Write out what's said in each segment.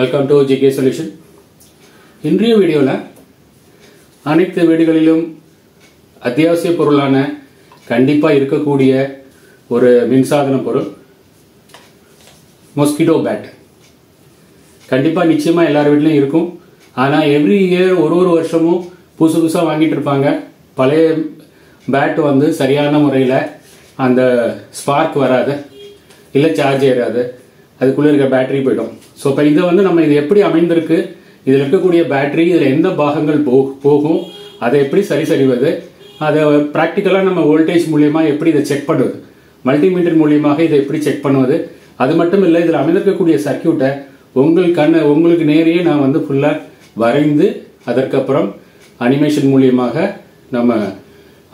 Welcome to GK solution. இன்றைய வீடியோவில் அனைத்து வீடுகளிலும் அத்தியாவசிய பொருளான கண்டிப்பாக இருக்கக்கூடிய ஒரு மின்சாதன பொருள் மொஸ்கிட்டோ பேட். கண்டிப்பாக நிச்சயமாக எல்லார் வீட்லையும் இருக்கும். ஆனால் எவ்ரி இயர் ஒரு வருஷமும் புதுசு புதுசாக வாங்கிட்டு இருப்பாங்க. பழைய பேட் வந்து சரியான முறையில் அந்த ஸ்பார்க் வராது, இல்லை சார்ஜ் ஏறாது, அதுக்குள்ளே இருக்க பேட்டரி போயிடும். ஸோ இப்போ இதை வந்து நம்ம இது எப்படி அமைந்திருக்கு, இதில் இருக்கக்கூடிய பேட்டரி, இதில் எந்த பாகங்கள் போகும், அதை எப்படி சரி செய்வது, அதை ப்ராக்டிக்கலாக நம்ம வோல்டேஜ் மூலியமாக எப்படி இதை செக் பண்ணுவது, மல்டிமீட்டர் மூலியமாக இதை எப்படி செக் பண்ணுவது, அது மட்டும் இல்லை இதில் அமைந்திருக்கக்கூடிய சர்க்கியூட்டை உங்களுக்கு நேரையே நான் வந்து ஃபுல்லாக வரைந்து அதற்கப்புறம் அனிமேஷன் மூலியமாக நம்ம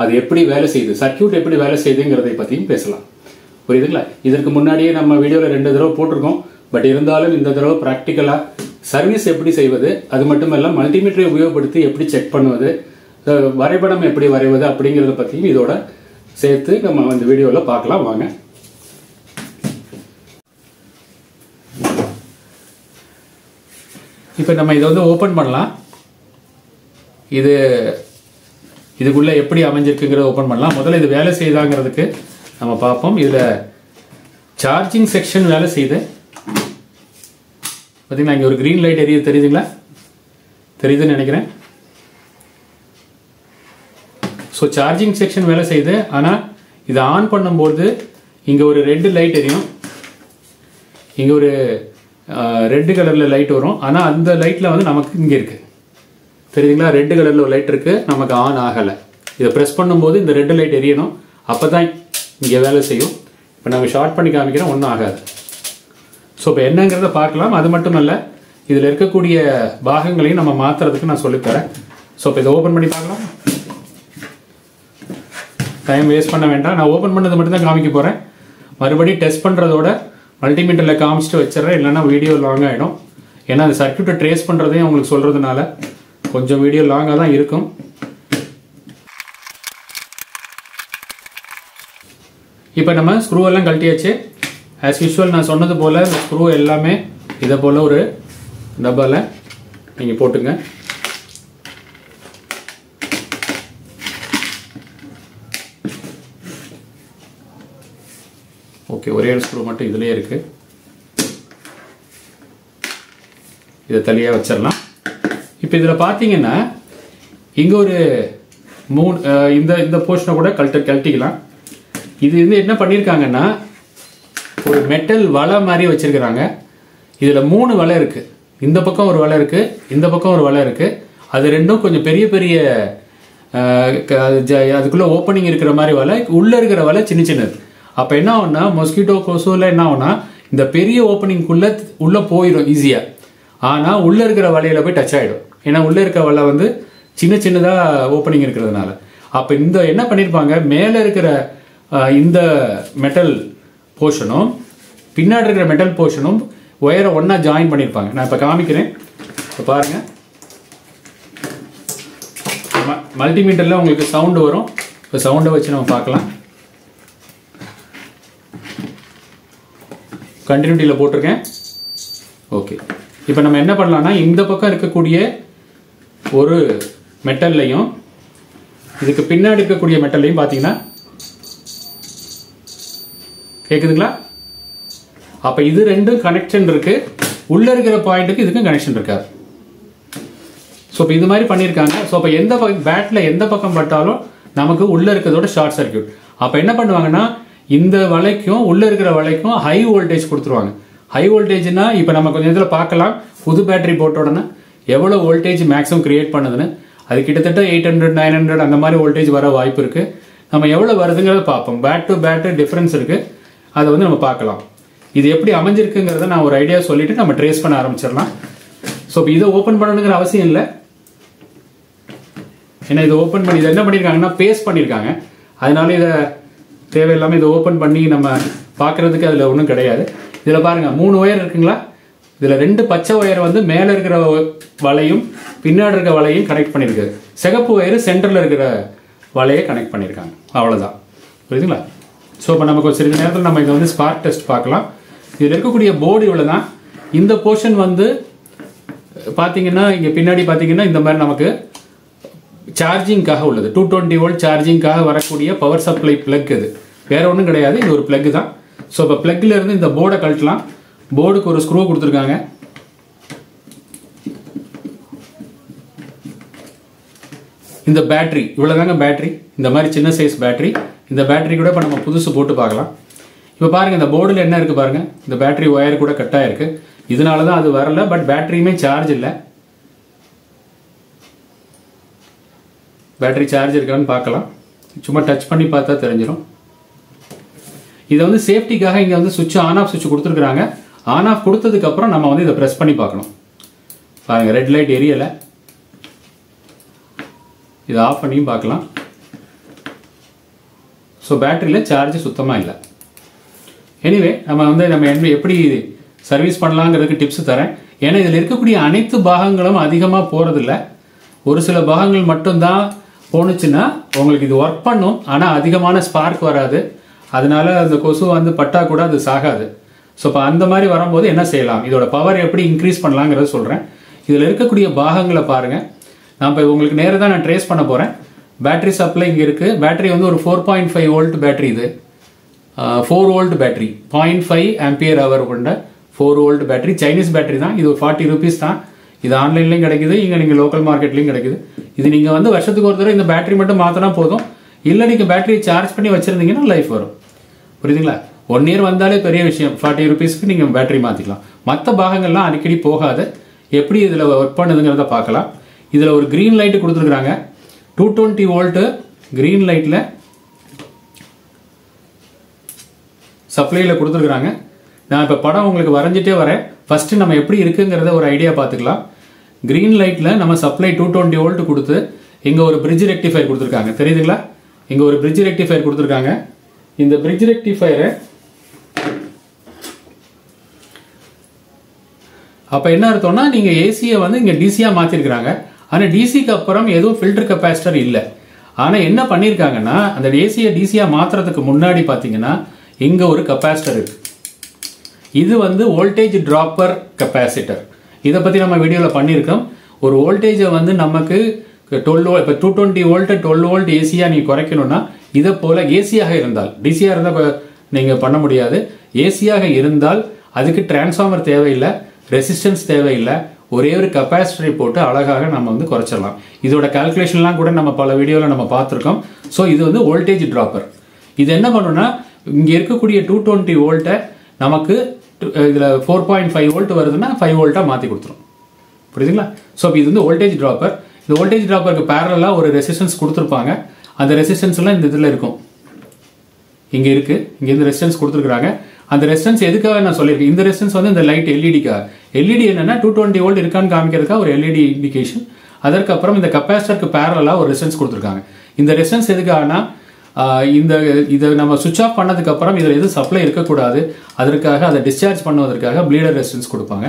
அது எப்படி வேலை செய்யுது, சர்க்கியூட் எப்படி வேலை செய்யுதுங்கிறதை பற்றியும் பேசலாம். புரியுதுங்களா? இதற்கு முன்னாடியே நம்ம வீடியோவில் 2 தடவை போட்டிருக்கோம். பட் இருந்தாலும் இந்த தடவை ப்ராக்டிக்கலாக சர்வீஸ் எப்படி செய்வது, அது மட்டும் இல்லை மல்டிமீட்டரை உபயோகப்படுத்தி எப்படி செக் பண்ணுவது, வரைபடம் எப்படி வரைவது அப்படிங்கிறத பற்றியும் இதோட சேர்த்து நம்ம இந்த வீடியோவில் பார்க்கலாம். வாங்க. இப்போ நம்ம இதை வந்து ஓப்பன் பண்ணலாம். இதுக்குள்ள எப்படி அமைஞ்சிருக்குங்கிறத ஓப்பன் பண்ணலாம். முதல்ல இது வேலை செய்தாங்கிறதுக்கு நம்ம பார்ப்போம். இதில் சார்ஜிங் செக்ஷன் வேலை செய்யுது. பார்த்தீங்களா, இங்கே ஒரு க்ரீன் லைட் எரியுது, தெரியுதுங்களா? தெரியுதுன்னு நினைக்கிறேன். ஸோ சார்ஜிங் செக்ஷன் வேலை செய்யுது. ஆனால் இதை ஆன் பண்ணும்போது இங்கே ஒரு ரெட் லைட் எரியும், இங்கே ஒரு ரெட் கலரில் லைட் வரும். ஆனால் அந்த லைட்டில் வந்து நமக்கு இங்கே இருக்குது, தெரியுதுங்களா? ரெட் கலரில் ஒரு லைட் இருக்குது, நமக்கு ஆன் ஆகலை. இதை ப்ரெஸ் பண்ணும்போது இந்த ரெட் லைட் எரியணும், அப்போ தான் இங்கே வேலை செய்யும். இப்போ நாங்கள் ஷார்ட் பண்ணி காமிக்கிறோம், ஒன்றும் ஆகாது. ஸோ இப்போ என்னங்கிறத பார்க்கலாம். அது மட்டும் இல்லை, இதில் இருக்கக்கூடிய பாகங்களையும் நம்ம மாற்றுறதுக்கு நான் சொல்லித்தரேன். ஸோ இப்போ இதை ஓப்பன் பண்ணி பார்க்கலாம். டைம் வேஸ்ட் பண்ண வேண்டாம். நான் ஓப்பன் பண்ணது மட்டும்தான் காமிக்க போகிறேன். மறுபடியும் டெஸ்ட் பண்ணுறதோட மல்டிமீட்டரில் காமிச்சிட்டு வச்சிடறேன், இல்லைன்னா வீடியோ லாங் ஆகிடும். ஏன்னா அந்த சர்க்கியூட்டை ட்ரேஸ் பண்ணுறதையும் உங்களுக்கு சொல்கிறதுனால கொஞ்சம் வீடியோ லாங்காக தான் இருக்கும். இப்போ நம்ம ஸ்க்ரூ எல்லாம் கழட்டியாச்சு. ஆஸ் யூஸ்வல் நான் சொன்னது போல் இந்த ஸ்க்ரூ எல்லாமே இதை போல் ஒரு டப்பாவில் நீங்கள் போட்டுங்க. ஓகே, ஒரே ஒரு ஸ்க்ரூ மட்டும் இதுலேயே இருக்குது. இதை தனியாக வச்சிடலாம். இப்போ இதில் பார்த்தீங்கன்னா இங்கே ஒரு இந்த போர்ஷனை கூட கழட்டிக்கலாம். இது வந்து என்ன பண்ணியிருக்காங்கன்னா ஒரு மெட்டல் வலை மாதிரி வச்சிருக்கிறாங்க. இதில் 3 வலை இருக்குது. இந்த பக்கம் ஒரு வலை இருக்குது, இந்த பக்கம் ஒரு வலை இருக்குது. அது ரெண்டும் கொஞ்சம் பெரிய பெரிய அதுக்குள்ளே ஓப்பனிங் இருக்கிற மாதிரி வலை, உள்ளே இருக்கிற வலை சின்ன சின்னது. அப்போ என்ன ஆகும்னா மொஸ்கிட்டோ கொசுவில் என்ன ஆகும்னா இந்த பெரிய ஓப்பனிங்குள்ளே உள்ளே போயிடும் ஈஸியாக. ஆனால் உள்ளே இருக்கிற வலையில் போய் டச் ஆகிடும். ஏன்னா உள்ளே இருக்கிற வலை வந்து சின்ன சின்னதாக ஓப்பனிங் இருக்கிறதுனால. அப்போ இந்த என்ன பண்ணியிருப்பாங்க, மேலே இருக்கிற இந்த மெட்டல் போர்ஷனும் பின்னாடி இருக்கிற மெட்டல் போர்ஷனும் ஒயரை ஒன்றா ஜாயின் பண்ணியிருப்பாங்க. நான் இப்போ காமிக்கிறேன். இப்போ பாருங்கள், மல்டிமீட்டரில் உங்களுக்கு சவுண்டு வரும். இப்போ சவுண்டை வச்சு நம்ம பார்க்கலாம். கண்டினியூட்டியில் போட்டிருக்கேன். ஓகே, இப்போ நம்ம என்ன பண்ணலாம்னா இந்த பக்கம் இருக்கக்கூடிய ஒரு மெட்டல்லையும் இதுக்கு பின்னாடி இருக்கக்கூடிய மெட்டல்லையும் பார்த்தீங்கன்னா கேட்குதுங்களா? அப்போ இது ரெண்டும் கனெக்ஷன் இருக்கு. உள்ள இருக்கிற பாயிண்ட்டுக்கு இதுக்கும் கனெக்ஷன் இருக்காது. ஸோ இப்போ இது மாதிரி பண்ணியிருக்காங்க. ஸோ இப்போ எந்த பேட்டில் எந்த பக்கம் பட்டாலும் நமக்கு உள்ள இருக்கிறதோட ஷார்ட் சர்க்கியூட். அப்போ என்ன பண்ணுவாங்கன்னா இந்த வலைக்கும் உள்ள இருக்கிற வலைக்கும் ஹை வோல்டேஜ் கொடுத்துருவாங்க. ஹை வோல்டேஜ்னா இப்போ நம்ம கொஞ்சம் இதில் பார்க்கலாம், புது பேட்டரி போட்ட உடனே எவ்வளோ வோல்டேஜ் மேக்ஸிமம் கிரியேட் பண்ணுதுன்னு. அது கிட்டத்தட்ட 800 900 அந்த மாதிரி வோல்டேஜ் வர வாய்ப்பு இருக்கு. நம்ம எவ்வளோ வருதுங்கிறத பார்ப்போம். பேட் டு பேட் டிஃப்ரென்ஸ் இருக்கு, அதை வந்து நம்ம பார்க்கலாம். இது எப்படி அமைஞ்சிருக்குங்கிறத நான் ஒரு ஐடியா சொல்லிட்டு நம்ம ட்ரேஸ் பண்ண ஆரம்பிச்சிடலாம். ஸோ இப்போ இதை ஓப்பன் பண்ணணுங்கிற அவசியம் இல்லை. ஏன்னா இதை ஓப்பன் பண்ணி இதை என்ன பண்ணியிருக்காங்கன்னா பேஸ்ட் பண்ணியிருக்காங்க. அதனால இதை தேவையில்லாமல் இதை ஓப்பன் பண்ணி நம்ம பார்க்கறதுக்கு அதில் ஒன்றும் கிடையாது. இதில் பாருங்கள் 3 ஒயர் இருக்குங்களா? இதில் 2 பச்சை ஒயர் வந்து மேலே இருக்கிற வலையும் பின்னாடி இருக்கிற வலையும் கனெக்ட் பண்ணியிருக்கு. சிகப்பு ஒயர் சென்டரில் இருக்கிற வலையை கனெக்ட் பண்ணியிருக்காங்க. அவ்வளோதான். புரியுதுங்களா? ஸோ இப்போ நமக்கு சிறிது நேரத்தில் நம்ம இதை வந்து ஸ்பார்க் டெஸ்ட் பார்க்கலாம். இதில் இருக்கக்கூடிய போர்டு இவ்வளோ தான். இந்த போர்ஷன் வந்து பார்த்தீங்கன்னா இங்கே பின்னாடி பார்த்தீங்கன்னா இந்த மாதிரி நமக்கு சார்ஜிங்காக உள்ளது 220 வோல்ட் சார்ஜிங்காக வரக்கூடிய பவர் சப்ளை பிளக் இது வேற ஒன்றும் கிடையாது, இது ஒரு பிளக் தான். ஸோ இப்போ பிளக்ல இருந்து இந்த போர்டை கழட்டலாம். போர்டுக்கு ஒரு ஸ்க்ரூ கொடுத்துருக்காங்க. இந்த பேட்டரி இவ்வளோதாங்க பேட்டரி, இந்த மாதிரி சின்ன சைஸ் பேட்டரி. இந்த பேட்டரி கூட இப்போ நம்ம புதுசு போட்டு பார்க்கலாம். இப்போ பாருங்க இந்த போர்டில் என்ன இருக்கு பாருங்க, இந்த பேட்டரி ஒயர் கூட கட் ஆயிருக்கு. இதனால தான் அது வரல, பட் பேட்டரியுமே சார்ஜ் இல்லை. பேட்டரி சார்ஜ் இருக்கான்னு பார்க்கலாம். சும்மா டச் பண்ணி பார்த்தா தெரிஞ்சிடும். இதை வந்து சேஃப்டிக்காக இங்கே வந்து சுவிட்ச் ஆன் ஆஃப் சுவிட்ச் கொடுத்துருக்குறாங்க. ஆன் ஆஃப் கொடுத்ததுக்கு அப்புறம் நம்ம வந்து இதை ப்ரெஸ் பண்ணி பார்க்கணும். பாருங்க ரெட் லைட் எரியலை. இதை ஆஃப் பண்ணியும் பார்க்கலாம். ஸோ பேட்டரியில் சார்ஜ் சுத்தமாக இல்லை. எனிவே நம்ம எப்படி சர்வீஸ் பண்ணலாங்கிறதுக்கு டிப்ஸ் தரேன். ஏன்னா இதில் இருக்கக்கூடிய அனைத்து பாகங்களும் அதிகமாக போகிறதில்ல. ஒரு சில பாகங்கள் மட்டும்தான் போணுச்சுன்னா உங்களுக்கு இது ஒர்க் பண்ணும், ஆனால் அதிகமான ஸ்பார்க் வராது. அதனால அந்த கொசு வந்து பட்டா கூட அது சாகாது. ஸோ இப்போ அந்த மாதிரி வரும்போது என்ன செய்யலாம், இதோட பவர் எப்படி இன்க்ரீஸ் பண்ணலாங்கிறத சொல்கிறேன். இதில் இருக்கக்கூடிய பாகங்களை பாருங்கள். நான் இப்போ உங்களுக்கு நேராக தான் நான் ட்ரேஸ் பண்ண போகிறேன். பேட்டரி சப்ளை இங்கே இருக்குது. பேட்டரி வந்து ஒரு 4.5 வோல்ட் பேட்டரி. இது 4 வோல்ட் பேட்டரி, 0.5 ஆம்பியர் ஹவர் கொண்ட 4 வோல்ட் பேட்டரி. சைனீஸ் பேட்டரி தான். இது ஒரு 40 ரூபீஸ் தான். இது ஆன்லைன்லையும் கிடைக்குது, இங்கே நீங்கள் லோக்கல் மார்க்கெட்லையும் கிடைக்குது. இது நீங்கள் வந்து வருஷத்துக்கு ஒரு தடவை இந்த பேட்டரி மட்டும் மாற்றினா போதும். இல்லை நீங்கள் பேட்டரியை சார்ஜ் பண்ணி வச்சுருந்தீங்கன்னா லைஃப் வரும். புரியுதுங்களா? 1 இயர் வந்தாலே பெரிய விஷயம். 40 ரூபீஸ்க்கு நீங்கள் பேட்டரி மாற்றிக்கலாம். மற்ற பாகங்கள்லாம் அடிக்கடி போகாது. எப்படி இதில் ஒர்க் பண்ணுதுங்கிறத பார்க்கலாம். இதில் ஒரு க்ரீன் லைட்டு கொடுத்துருக்குறாங்க. 220 வோல்ட்டு க்ரீன் லைட்டில் சப்ளையில் கொடுத்துருக்குறாங்க. நான் இப்போ படம் உங்களுக்கு வரைஞ்சிட்டே வரேன். ஃபர்ஸ்ட் நம்ம எப்படி இருக்குங்கிறத ஒரு ஐடியா பார்த்துக்கலாம். க்ரீன் லைட்டில் நம்ம சப்ளை 220 வோல்ட் கொடுத்து இங்கே ஒரு பிரிட்ஜ் ரெக்டிஃபயர் கொடுத்துருக்காங்க. தெரியுதுங்களா? இங்கே ஒரு பிரிட்ஜ் ரெக்டிஃபயர் கொடுத்துருக்காங்க. இந்த பிரிட்ஜ் ரெக்டிஃபயரை அப்போ என்ன அர்த்தம்னா நீங்கள் ஏசியை வந்து இங்கே டிசியாக மாற்றிருக்கிறாங்க. ஆனால் டிசிக்கு அப்புறம் எதுவும் ஃபில்டர் கெப்பாசிட்டர் இல்லை. ஆனால் என்ன பண்ணியிருக்காங்கன்னா அந்த ஏசியை டிசியாக மாற்றுறதுக்கு முன்னாடி பார்த்தீங்கன்னா இங்கே ஒரு கெப்பாசிட்டர் இருக்கு. இது வந்து வோல்டேஜ் டிராப்பர் கெப்பாசிட்டர். இதை பற்றி நம்ம வீடியோவில் பண்ணியிருக்கோம். ஒரு வோல்டேஜை வந்து நமக்கு 12 இப்போ 220 வோல்ட் 12 வோல்ட் ஏசியாக நீங்கள் குறைக்கணும்னா இதை போல் ஏசியாக இருந்தால், டிசியாக இருந்தால் நீங்கள் பண்ண முடியாது. ஏசியாக இருந்தால் அதுக்கு டிரான்ஸ்ஃபார்மர் தேவையில்லை, ரெசிஸ்டன்ஸ் தேவையில்லை. ஒரே ஒரு கெப்பாசிட்டரை போட்டு அழகாக நம்ம வந்து குறைச்சிடலாம். இதோட கால்குலேஷன்லாம் கூட நம்ம பல வீடியோவில் நம்ம பார்த்துருக்கோம். ஸோ இது வந்து வோல்டேஜ் டிராப்பர். இது என்ன பண்ணுன்னா இங்கே இருக்கக்கூடிய 220 வோல்ட்டை நமக்கு இதில் 4.5 வோல்ட் வருதுன்னா 5 வோல்ட்டாக மாற்றி கொடுத்துரும். புரியுதுங்களா? ஸோ இது வந்து வோல்டேஜ் டிராப்பர். இந்த வோல்டேஜ் டிராப்பருக்கு பேரலாக ஒரு ரெசிஸ்டன்ஸ் கொடுத்துருப்பாங்க. அந்த ரெசிஸ்டன்ஸ்லாம் இந்த இதில் இருக்கும். இங்கே இருக்கு, இங்கே இந்த ரெசிஸ்டன்ஸ் கொடுத்துருக்காங்க. அந்த ரெசிஸ்டன்ஸ் எதுக்காக நான் சொல்லியிருக்கேன், இந்த ரெசிஸ்டன்ஸ் வந்து இந்த லைட் எல்இடிக்காக. எல்இடி என்னன்னா 220 வோல்ட் இருக்கான்னு காமிக்கிறதுக்காக ஒரு எல்இடி இண்டிகேஷன். அதற்கப்புறம் இந்த கெப்பாசிட்டருக்கு பேரலாக ஒரு ரெசிஸ்டன்ஸ் கொடுத்துருக்காங்க. இந்த ரெசிஸ்டன்ஸ் எதுக்காகனா இதை நம்ம சுவிட்ச் ஆஃப் பண்ணதுக்கு அப்புறம் இதில் எதுவும் சப்ளை இருக்கக்கூடாது, அதற்காக அதை டிஸ்சார்ஜ் பண்ணுவதற்காக ப்ளீடர் ரெசிஸ்டன்ஸ் கொடுப்பாங்க.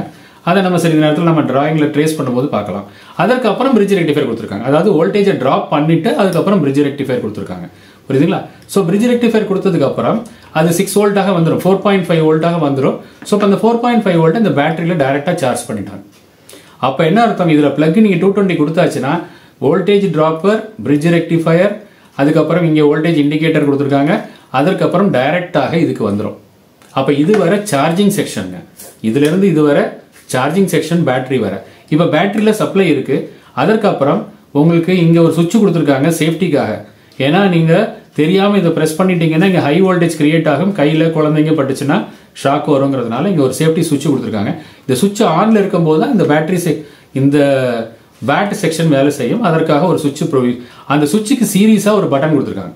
அதை நம்ம சிறிது நேரத்தில் நம்ம டிராயிங்கில் ட்ரேஸ் பண்ணும்போது பார்க்கலாம். அதற்கப்புறம் பிரிட்ஜ் ரெக்டிஃபயர் கொடுத்துருக்காங்க. அதாவது வோல்டேஜை ட்ராப் பண்ணிட்டு அதுக்கப்புறம் பிரிட்ஜ் ரெக்டிஃபயர் கொடுத்துருக்காங்க. புரியுதுங்களா? ஸோ பிரிட்ஜ் ரெக்டிஃபயர் கொடுத்ததுக்கு அப்புறம் அது 6 வோல்ட்டாக வந்துடும், 4.5 வோல்ட்டாக வந்துடும். ஸோ இப்போ அந்த 4.5 வோல்ட் இந்த பேட்டரியில் டைரெக்டாக சார்ஜ் பண்ணிட்டாங்க. அப்போ என்ன அர்த்தம், இதில் பிளக் நீங்கள் 220 கொடுத்தாச்சுன்னா வோல்டேஜ் டிராப்பர், பிரிட்ஜ் ரெக்டிஃபயர், அதுக்கப்புறம் இங்கே வோல்டேஜ் இண்டிகேட்டர் கொடுத்துருக்காங்க. அதற்கப்புறம் டைரெக்டாக இதுக்கு வந்துடும். அப்போ இது வர சார்ஜிங் செக்ஷனுங்க. இதுலேருந்து இது வர சார்ஜிங் செக்ஷன் பேட்டரி வர. இப்போ பேட்டரியில் சப்ளை இருக்கு. அதற்கப்புறம் உங்களுக்கு இங்கே ஒரு சுவிட்ச் கொடுத்துருக்காங்க சேஃப்டிக்காக. ஏன்னா நீங்கள் தெரியாமல் இதை ப்ரெஸ் பண்ணிட்டீங்கன்னா இங்கே ஹை வோல்டேஜ் கிரியேட் ஆகும், கையில் குழந்தைங்க பட்டுச்சுன்னா ஷாக் வருங்கிறதுனால இங்கே ஒரு சேஃப்டி சுவிட்ச் கொடுத்துருக்காங்க. இந்த சுவிட்ச் ஆனில் இருக்கும்போது தான் இந்த பேட்டரி இந்த பேட் செக்ஷன் வேலை செய்யும். அதற்காக ஒரு சுவிட்ச் அந்த சுவிட்சுக்கு சீரியஸாக ஒரு பட்டன் கொடுத்துருக்காங்க.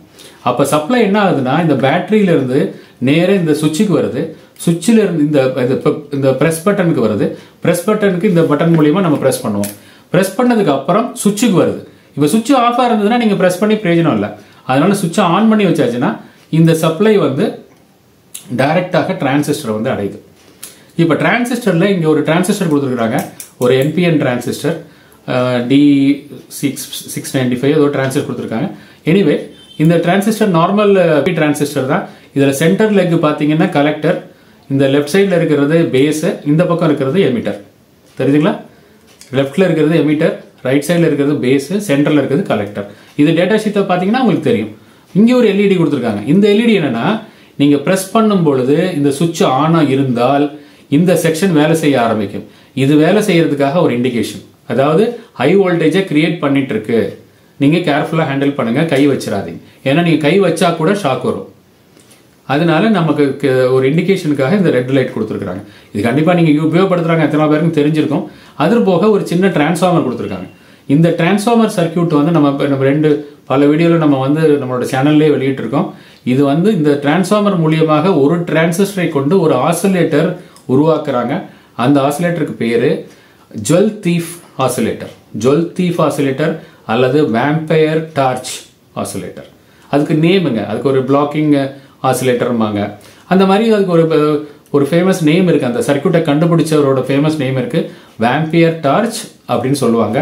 அப்போ சப்ளை என்ன ஆகுதுன்னா இந்த பேட்டரியிலிருந்து நேராக இந்த சுவிட்சுக்கு வருது. சுவிட்சில் இருந்து இந்த ப்ரெஸ் பட்டனுக்கு வருது. ப்ரெஸ் பட்டனுக்கு இந்த பட்டன் மூலியமா நம்ம ப்ரெஸ் பண்ணுவோம். ப்ரெஸ் பண்ணதுக்கு அப்புறம் சுவிட்சுக்கு வருது. இப்போ சுவிட்ச் ஆஃபாக இருந்ததுன்னா நீங்கள் ப்ரெஸ் பண்ணி பிரயோஜனம் இல்லை. அதனால சுவிட்சை ஆன் பண்ணி வச்சாச்சுன்னா இந்த சப்ளை வந்து டைரக்டாக டிரான்சிஸ்டரை வந்து அடையுது. இப்போ டிரான்சிஸ்டரில் இங்கே ஒரு டிரான்சிஸ்டர் கொடுத்துருக்குறாங்க, ஒரு என்பிஎன் டிரான்சிஸ்டர் D695 ஏதோ டிரான்சிஸ்டர் கொடுத்துருக்காங்க. எனிவே இந்த டிரான்சிஸ்டர் நார்மல் டிரான்சிஸ்டர் தான். இதில் சென்டர் லெக் பார்த்தீங்கன்னா கலெக்டர், இந்த லெஃப்ட் சைடில் இருக்கிறது பேஸு, இந்த பக்கம் இருக்கிறது எமிட்டர். தெரியுதுங்களா? லெஃப்ட்டில் இருக்கிறது எமிட்டர், ரைட் சைடில் இருக்கிறது பேஸு, சென்டரில் இருக்கிறது கலெக்டர். இது டேட்டா ஷீட்டில் பார்த்தீங்கன்னா உங்களுக்கு தெரியும். இங்கே ஒரு எல்இடி கொடுத்துருக்காங்க. இந்த எல்இடி என்னன்னா, நீங்கள் ப்ரெஸ் பண்ணும் பொழுது இந்த சுவிட்ச் ஆனாக இருந்தால் இந்த செக்ஷன் வேலை செய்ய ஆரம்பிக்கும். இது வேலை செய்யறதுக்காக ஒரு இண்டிகேஷன், அதாவது ஹை வோல்டேஜை கிரியேட் பண்ணிட்டு இருக்கு. நீங்கள் கேர்ஃபுல்லாக ஹேண்டில் பண்ணுங்க, கை வச்சிடாதீங்க. ஏன்னா நீங்கள் கை வச்சா கூட ஷாக் வரும். அதனால நமக்கு ஒரு இண்டிகேஷனுக்காக இந்த ரெட் லைட் கொடுத்துருக்காங்க. இது கண்டிப்பாக நீங்கள் உபயோகப்படுத்துறாங்க, எத்தனை பேருக்கும் தெரிஞ்சிருக்கும். அது போக ஒரு சின்ன டிரான்ஸ்ஃபார்மர் கொடுத்துருக்காங்க. இந்த டிரான்ஸ்ஃபார்மர் சர்க்கியூட் வந்து நம்ம பல வீடியோவில் நம்ம வந்து நம்மளோட சேனல்லே வெளியிட்டிருக்கோம். இது வந்து இந்த டிரான்ஸ்ஃபார்மர் மூலியமாக ஒரு டிரான்சிஸ்டரை கொண்டு ஒரு ஆசிலேட்டர் உருவாக்குறாங்க. அந்த ஆசிலேட்டருக்கு பேரு jewel thief oscillator, jewel thief oscillator அல்லது வேம்பயர் டார்ச் ஆசிலேட்டர். அதுக்கு நேமுங்க, அதுக்கு ஒரு பிளாக்கிங் ஆசிலேட்டர்மாங்க. அந்த மாதிரி அதுக்கு ஒரு ஃபேமஸ் நேம் இருக்கு. அந்த சர்க்கியூட்டை கண்டுபிடிச்சவரோட ஃபேமஸ் நேம் இருக்கு, வேம்பயர் டார்ச் அப்படின்னு சொல்லுவாங்க.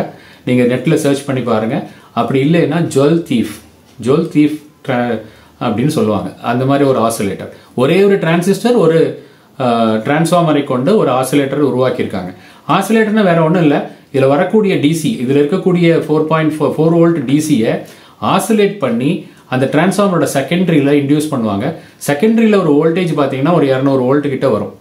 நீங்க நெட்ல சர்ச் பண்ணி பாருங்க. அப்படி இல்லைன்னா ஜுவல் தீஃப் அப்படின்னு சொல்லுவாங்க. அந்த மாதிரி ஒரு ஆசிலேட்டர், ஒரே ஒரு டிரான்சிஸ்டர் ஒரு டிரான்ஸ்ஃபார்மரை கொண்டு ஒரு ஆசிலேட்டர் உருவாக்கியிருக்காங்க. ஆசிலேட்டர்னா வேற ஒன்றும் இல்லை, இதில் வரக்கூடிய டிசி, இதில் இருக்கக்கூடிய 4.4 வோல்ட் டிசியை ஆசிலேட் பண்ணி அந்த டிரான்ஸ்ஃபார்மரோட செகண்டரியில் இன்டியூஸ் பண்ணுவாங்க. செகண்டரியில் ஒரு வோல்டேஜ் பார்த்தீங்கன்னா ஒரு 200 வோல்ட் கிட்ட வரும்.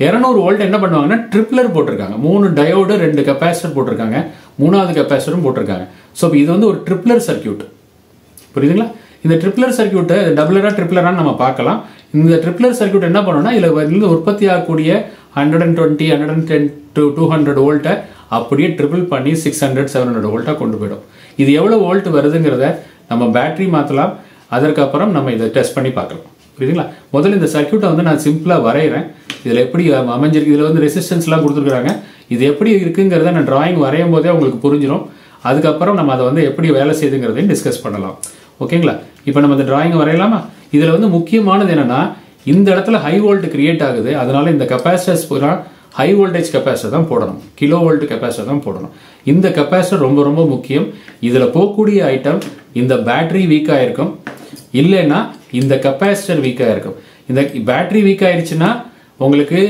200 வோல்ட் என்ன பண்ணுவாங்கன்னா ட்ரிப்ளர் போட்டிருக்காங்க. 3 டயோடு 2 கெப்பாசிட்டர் போட்டிருக்காங்க, 3வது கெப்பாசிட்டரும் போட்டிருக்காங்க. ஸோ இது வந்து ஒரு ட்ரிப்ளர் சர்க்கியூட், புரியுதுங்களா? இந்த ட்ரிப்ளர் சர்க்கியூட்டை டபுளரா ட்ரிப்ளரான்னு நம்ம பார்க்கலாம். இந்த ட்ரிப்ளர் சர்க்கியூட் என்ன பண்ணணும்னா, இதில் உற்பத்தி ஆகக்கூடிய 120, 110 to 200 வோல்ட்டை அப்படியே ட்ரிபிள் பண்ணி 600, 700 வோல்ட்டா கொண்டு போயிடும். இது எவ்வளவு வோல்ட் வருதுங்கிறத நம்ம பேட்டரி மாற்றலாம். அதற்கப்புறம் நம்ம இதை டெஸ்ட் பண்ணி பார்க்கலாம், புரியுதுங்களா? முதல்ல இந்த சர்க்கியூட்டை வந்து நான் சிம்பிளாக வரைகிறேன். இதில் எப்படி அமைஞ்சிருக்கு, இதில் வந்து ரெசிஸ்டன்ஸ்லாம் கொடுத்துருக்காங்க. இது எப்படி இருக்குங்கிறத நான் டிராயிங் வரையும் போதே உங்களுக்கு புரிஞ்சிடும். அதுக்கப்புறம் நம்ம அதை வந்து எப்படி வேலை செய்யுதுங்கிறதையும் டிஸ்கஸ் பண்ணலாம், ஓகேங்களா? இப்போ நம்ம இந்த டிராயிங் வரையலாமா? இதில் வந்து முக்கியமானது என்னன்னா, இந்த இடத்துல ஹை வோல்ட் கிரியேட் ஆகுது. அதனால இந்த கெப்பாசிட்டர்ஸ் பூரா ஹை வோல்டேஜ் கெப்பாசிட்டர் தான் போடணும், கிலோ வோல்ட் கெப்பாசிட்டர் தான் போடணும். இந்த கெப்பாசிட்டர் ரொம்ப ரொம்ப முக்கியம். இதில் போகக்கூடிய ஐட்டம், இந்த பேட்டரி வீக்காக இருக்கும், இல்லைன்னா இந்த கெப்பாசிட்டர் வீக்காக இருக்கும். இந்த பேட்டரி வீக் ஆயிடுச்சுன்னா உங்களுக்கு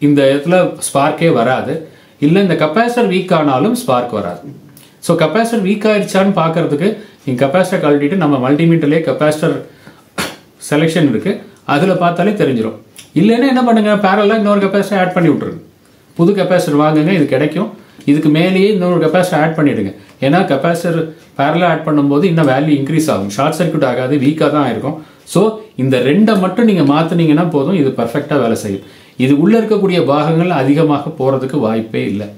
இந்த இடத்துல ஸ்பார்க்கே வராது, இல்லை இந்த கெப்பாசிட்டர் வீக் ஆனாலும் ஸ்பார்க் வராது. ஸோ கெப்பாசிட்டர் வீக் ஆயிடுச்சான்னு பார்க்கறதுக்கு நீங்கள் கெப்பாசிட்டர் கழட்டிட்டு நம்ம மல்டிமீட்டர்லேயே கெப்பாசிட்டர் செலெக்ஷன் இருக்கு, அதில் பார்த்தாலே தெரிஞ்சிடும். இல்லைன்னா என்ன பண்ணுங்க, பேரலாக இன்னொரு கெப்பாசிட்டர் ஆட் பண்ணி விட்டுருங்க. புது கெப்பாசிட்டர் வாங்குங்க, இது கிடைக்கும். இதுக்கு மேலேயே இன்னொரு கெப்பாசிட்டர் ஆட் பண்ணிடுங்க. ஏன்னா கெப்பாசிட்டர் பேரலாக ஆட் பண்ணும்போது இன்னும் வேல்யூ இன்க்ரீஸ் ஆகும், ஷார்ட் சர்க்யூட் ஆகாது, வீக்காக தான் இருக்கும். ஸோ இந்த ரெண்டை மட்டும் நீங்கள் மாற்றினீங்கன்னா போதும், இது பர்ஃபெக்டாக வேலை செய்யும். இது உள்ளே இருக்கக்கூடிய பாகங்கள் அதிகமாக போகிறதுக்கு வாய்ப்பே இல்லை,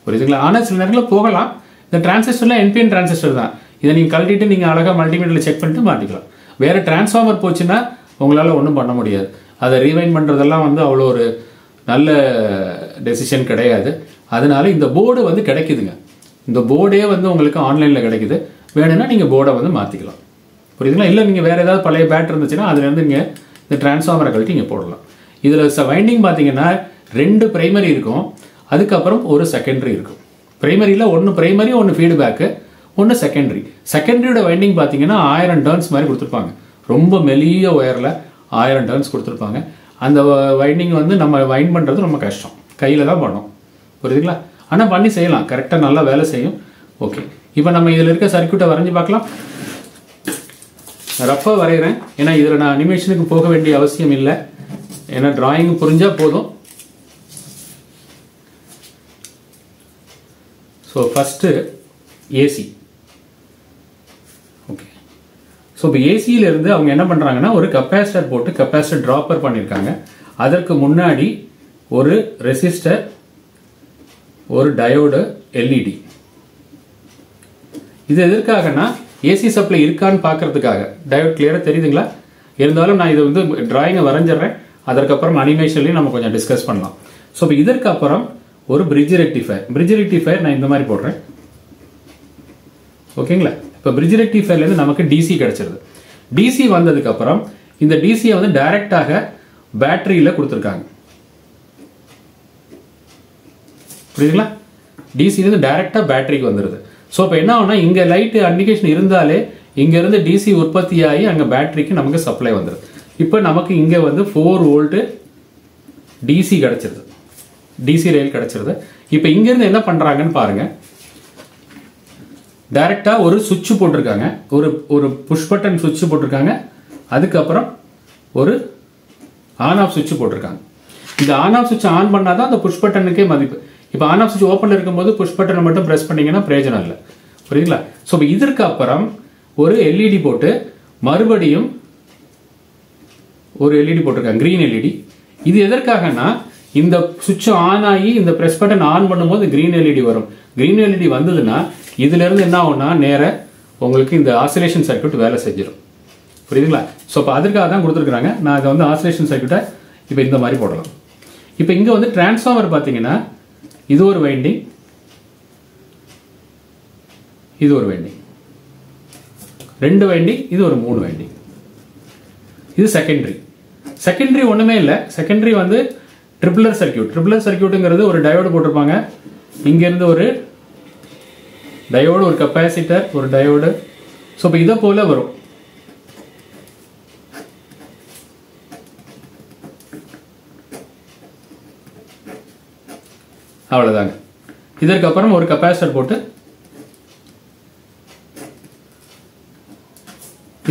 புரியுதுங்களா? ஆனால் சில நேரங்களில் போகலாம். இந்த டிரான்சிஸ்டர்லாம் என்பிஎன் டிரான்சிஸ்டர் தான். இதை நீங்கள் கழட்டிட்டு நீங்கள் அழகாக மல்டிமீட்டரில் செக் பண்ணிட்டு மாட்டிக்கலாம். வேறு டிரான்ஸ்ஃபார்மர் போச்சுன்னா உங்களால் ஒன்றும் பண்ண முடியாது. அதை ரீவைண்ட் பண்ணுறதெல்லாம் வந்து அவ்வளோ ஒரு நல்ல டெசிஷன் கிடையாது. அதனால இந்த போர்டு வந்து கிடைக்குதுங்க. இந்த போர்டே வந்து உங்களுக்கு ஆன்லைனில் கிடைக்குது. வேணும்னா நீங்கள் போர்டை வந்து மாற்றிக்கலாம், புரியுதுங்களா? இல்லை நீங்கள் வேறு ஏதாவது பழைய பேட்டரி இருந்துச்சுன்னா அதுலேருந்து நீங்கள் இந்த டிரான்ஸ்ஃபார்மரை கழட்டி இங்கே போடலாம். இதில் வைண்டிங் பார்த்தீங்கன்னா 2 பிரைமரி இருக்கும், அதுக்கப்புறம் ஒரு செகண்டரி இருக்கும். பிரைமரியில் ஒன்று பிரைமரி, ஒன்று ஃபீட்பேக்கு, ஒன்று செகண்டரி. செகண்டரியோட வைண்டிங் பார்த்தீங்கன்னா 1000 டர்ன்ஸ் மாதிரி கொடுத்துருப்பாங்க. ரொம்ப மெலிய ஒயரில் 1000 டர்ன்ஸ் கொடுத்துருப்பாங்க. அந்த வைண்டிங் வந்து நம்ம வைண்ட் பண்ணுறது ரொம்ப கஷ்டம், கையில் தான் பண்ணோம், புரியுதுங்களா? ஆனால் பண்ணி செய்யலாம், கரெக்டாக நல்லா வேலை செய்யும். ஓகே, இப்போ நம்ம இதில் இருக்க சர்க்கியூட்டை வரைஞ்சி பார்க்கலாம். ரஃபாக வரைகிறேன், ஏன்னா இதில் நான் அனிமேஷனுக்கு போக வேண்டிய அவசியம் இல்லை, ஏன்னா டிராயிங் புரிஞ்சால் போதும். So first AC. Okay, so இப்போ ஏசியிலிருந்து அவங்க என்ன பண்ணுறாங்கன்னா ஒரு கெப்பாசிட்டர் போட்டு கெப்பாசிட்டர் ட்ராப்பர் பண்ணியிருக்காங்க. அதற்கு முன்னாடி ஒரு ரெசிஸ்டர், ஒரு டயோடு, எல்இடி. இது எதற்காகனா ஏசி சப்ளை இருக்கான்னு பார்க்கறதுக்காக. டயோட் கிளியராக தெரியுதுங்களா? இருந்தாலும் நான் இதை வந்து டிராயிங்கை வரைஞ்சிட்றேன், அதற்கப்புறம் அனிமேஷன்லையும் நம்ம கொஞ்சம் டிஸ்கஸ் பண்ணலாம். ஸோ இப்போ இதற்கு அப்புறம் ஒரு பிரிட்ஜ் ரெக்டிஃபயர். பிரிட்ஜ் ரெக்டிஃபயர் நான் இந்த மாதிரி போடுறேன், ஓகேங்களா? இப்போ பிரிட்ஜ் ரெக்டிஃபயர்லேருந்து நமக்கு டிசி கிடைச்சிருது. டிசி வந்ததுக்கு அப்புறம் இந்த டிசியை வந்து டைரக்டாக பேட்டரியில் கொடுத்துருக்காங்க, புரியுதுங்களா? டிசிலேருந்து டைரக்டாக பேட்டரிக்கு வந்துடுது. ஸோ இப்போ என்ன ஆகுனா, இங்கே லைட்டு இண்டிகேஷன் இருந்தாலே இங்கேருந்து டிசி உற்பத்தி ஆகி அங்கே பேட்டரிக்கு நமக்கு சப்ளை வந்துடுது. இப்போ நமக்கு இங்கே வந்து 4 வோல்ட்டு டிசி கிடச்சிருது, டிசி ரயில் கிடச்சிருது. இப்போ இங்க இருந்து என்ன பண்றாங்கன்னு பாருங்க. டைரக்டா ஒரு சுவிட்ச் போட்டிருக்காங்க, ஒரு புஷ் பட்டன் சுவிட்ச் போட்டிருக்காங்க, அதுக்கப்புறம் ஒரு ஆன் ஆஃப் சுவிட்ச் போட்டிருக்காங்க. இந்த ஆன் ஆஃப் சுவிட்ச் ஆன் பண்ணாதான் அந்த புஷ் பட்டனுக்கே மதிப்பு. இப்போ ஆன் ஆஃப் சுவிட்ச் ஓப்பன்ல இருக்கும்போது புஷ் பட்டனை மட்டும் பிரஸ் பண்ணீங்கன்னா பிரயோஜனம் இல்லை, புரியுதுங்களா? ஸோ இதற்கு அப்புறம் ஒரு எல்இடி போட்டு மறுபடியும் ஒரு எல்இடி போட்டிருக்காங்க, கிரீன் எல்இடி. இது எதற்காகனா இந்த சுவிட்ச் ஆன் ஆகி இந்த பிரஸ் பட்டன் ஆன் பண்ணும்போது கிரீன் எல்இடி வரும். கிரீன் எல்இடி வந்ததுன்னா இதுல இருந்து என்ன ஆகும்னா நேர உங்களுக்கு இந்த ஆசிலேஷன் சர்க்யூட் வேலை செஞ்சிடும், புரியுதுங்களா? ஸோ இப்போ அதற்காக தான் கொடுத்துருக்காங்க. நான் அதை வந்து ஆசிலேஷன் சர்க்யூட்டை இப்போ இந்த மாதிரி போடலாம். இப்போ இங்க வந்து டிரான்ஸ்ஃபார்மர் பார்த்தீங்கன்னா இது ஒரு வைண்டிங், இது ஒரு வைண்டிங், 2 வைண்டிங், இது ஒரு 3 வைண்டிங். இது செகண்டரி. செகண்டரி ஒண்ணுமே இல்லை. செகண்டரி வந்து ட்ரிபிளர் சர்க்யூட். ட்ரிபிளர் சர்க்யூட்டுங்கிறது ஒரு டயோடு போட்டிருப்பாங்க, இங்க இருந்து ஒரு டயோடு, ஒரு கெப்பாசிட்டர், ஒரு டயோடு. ஸோ இப்போ இதை போல வரும். அவ்வளவுதாங்க. இதற்கு அப்புறம் ஒரு கெப்பாசிட்டர் போட்டு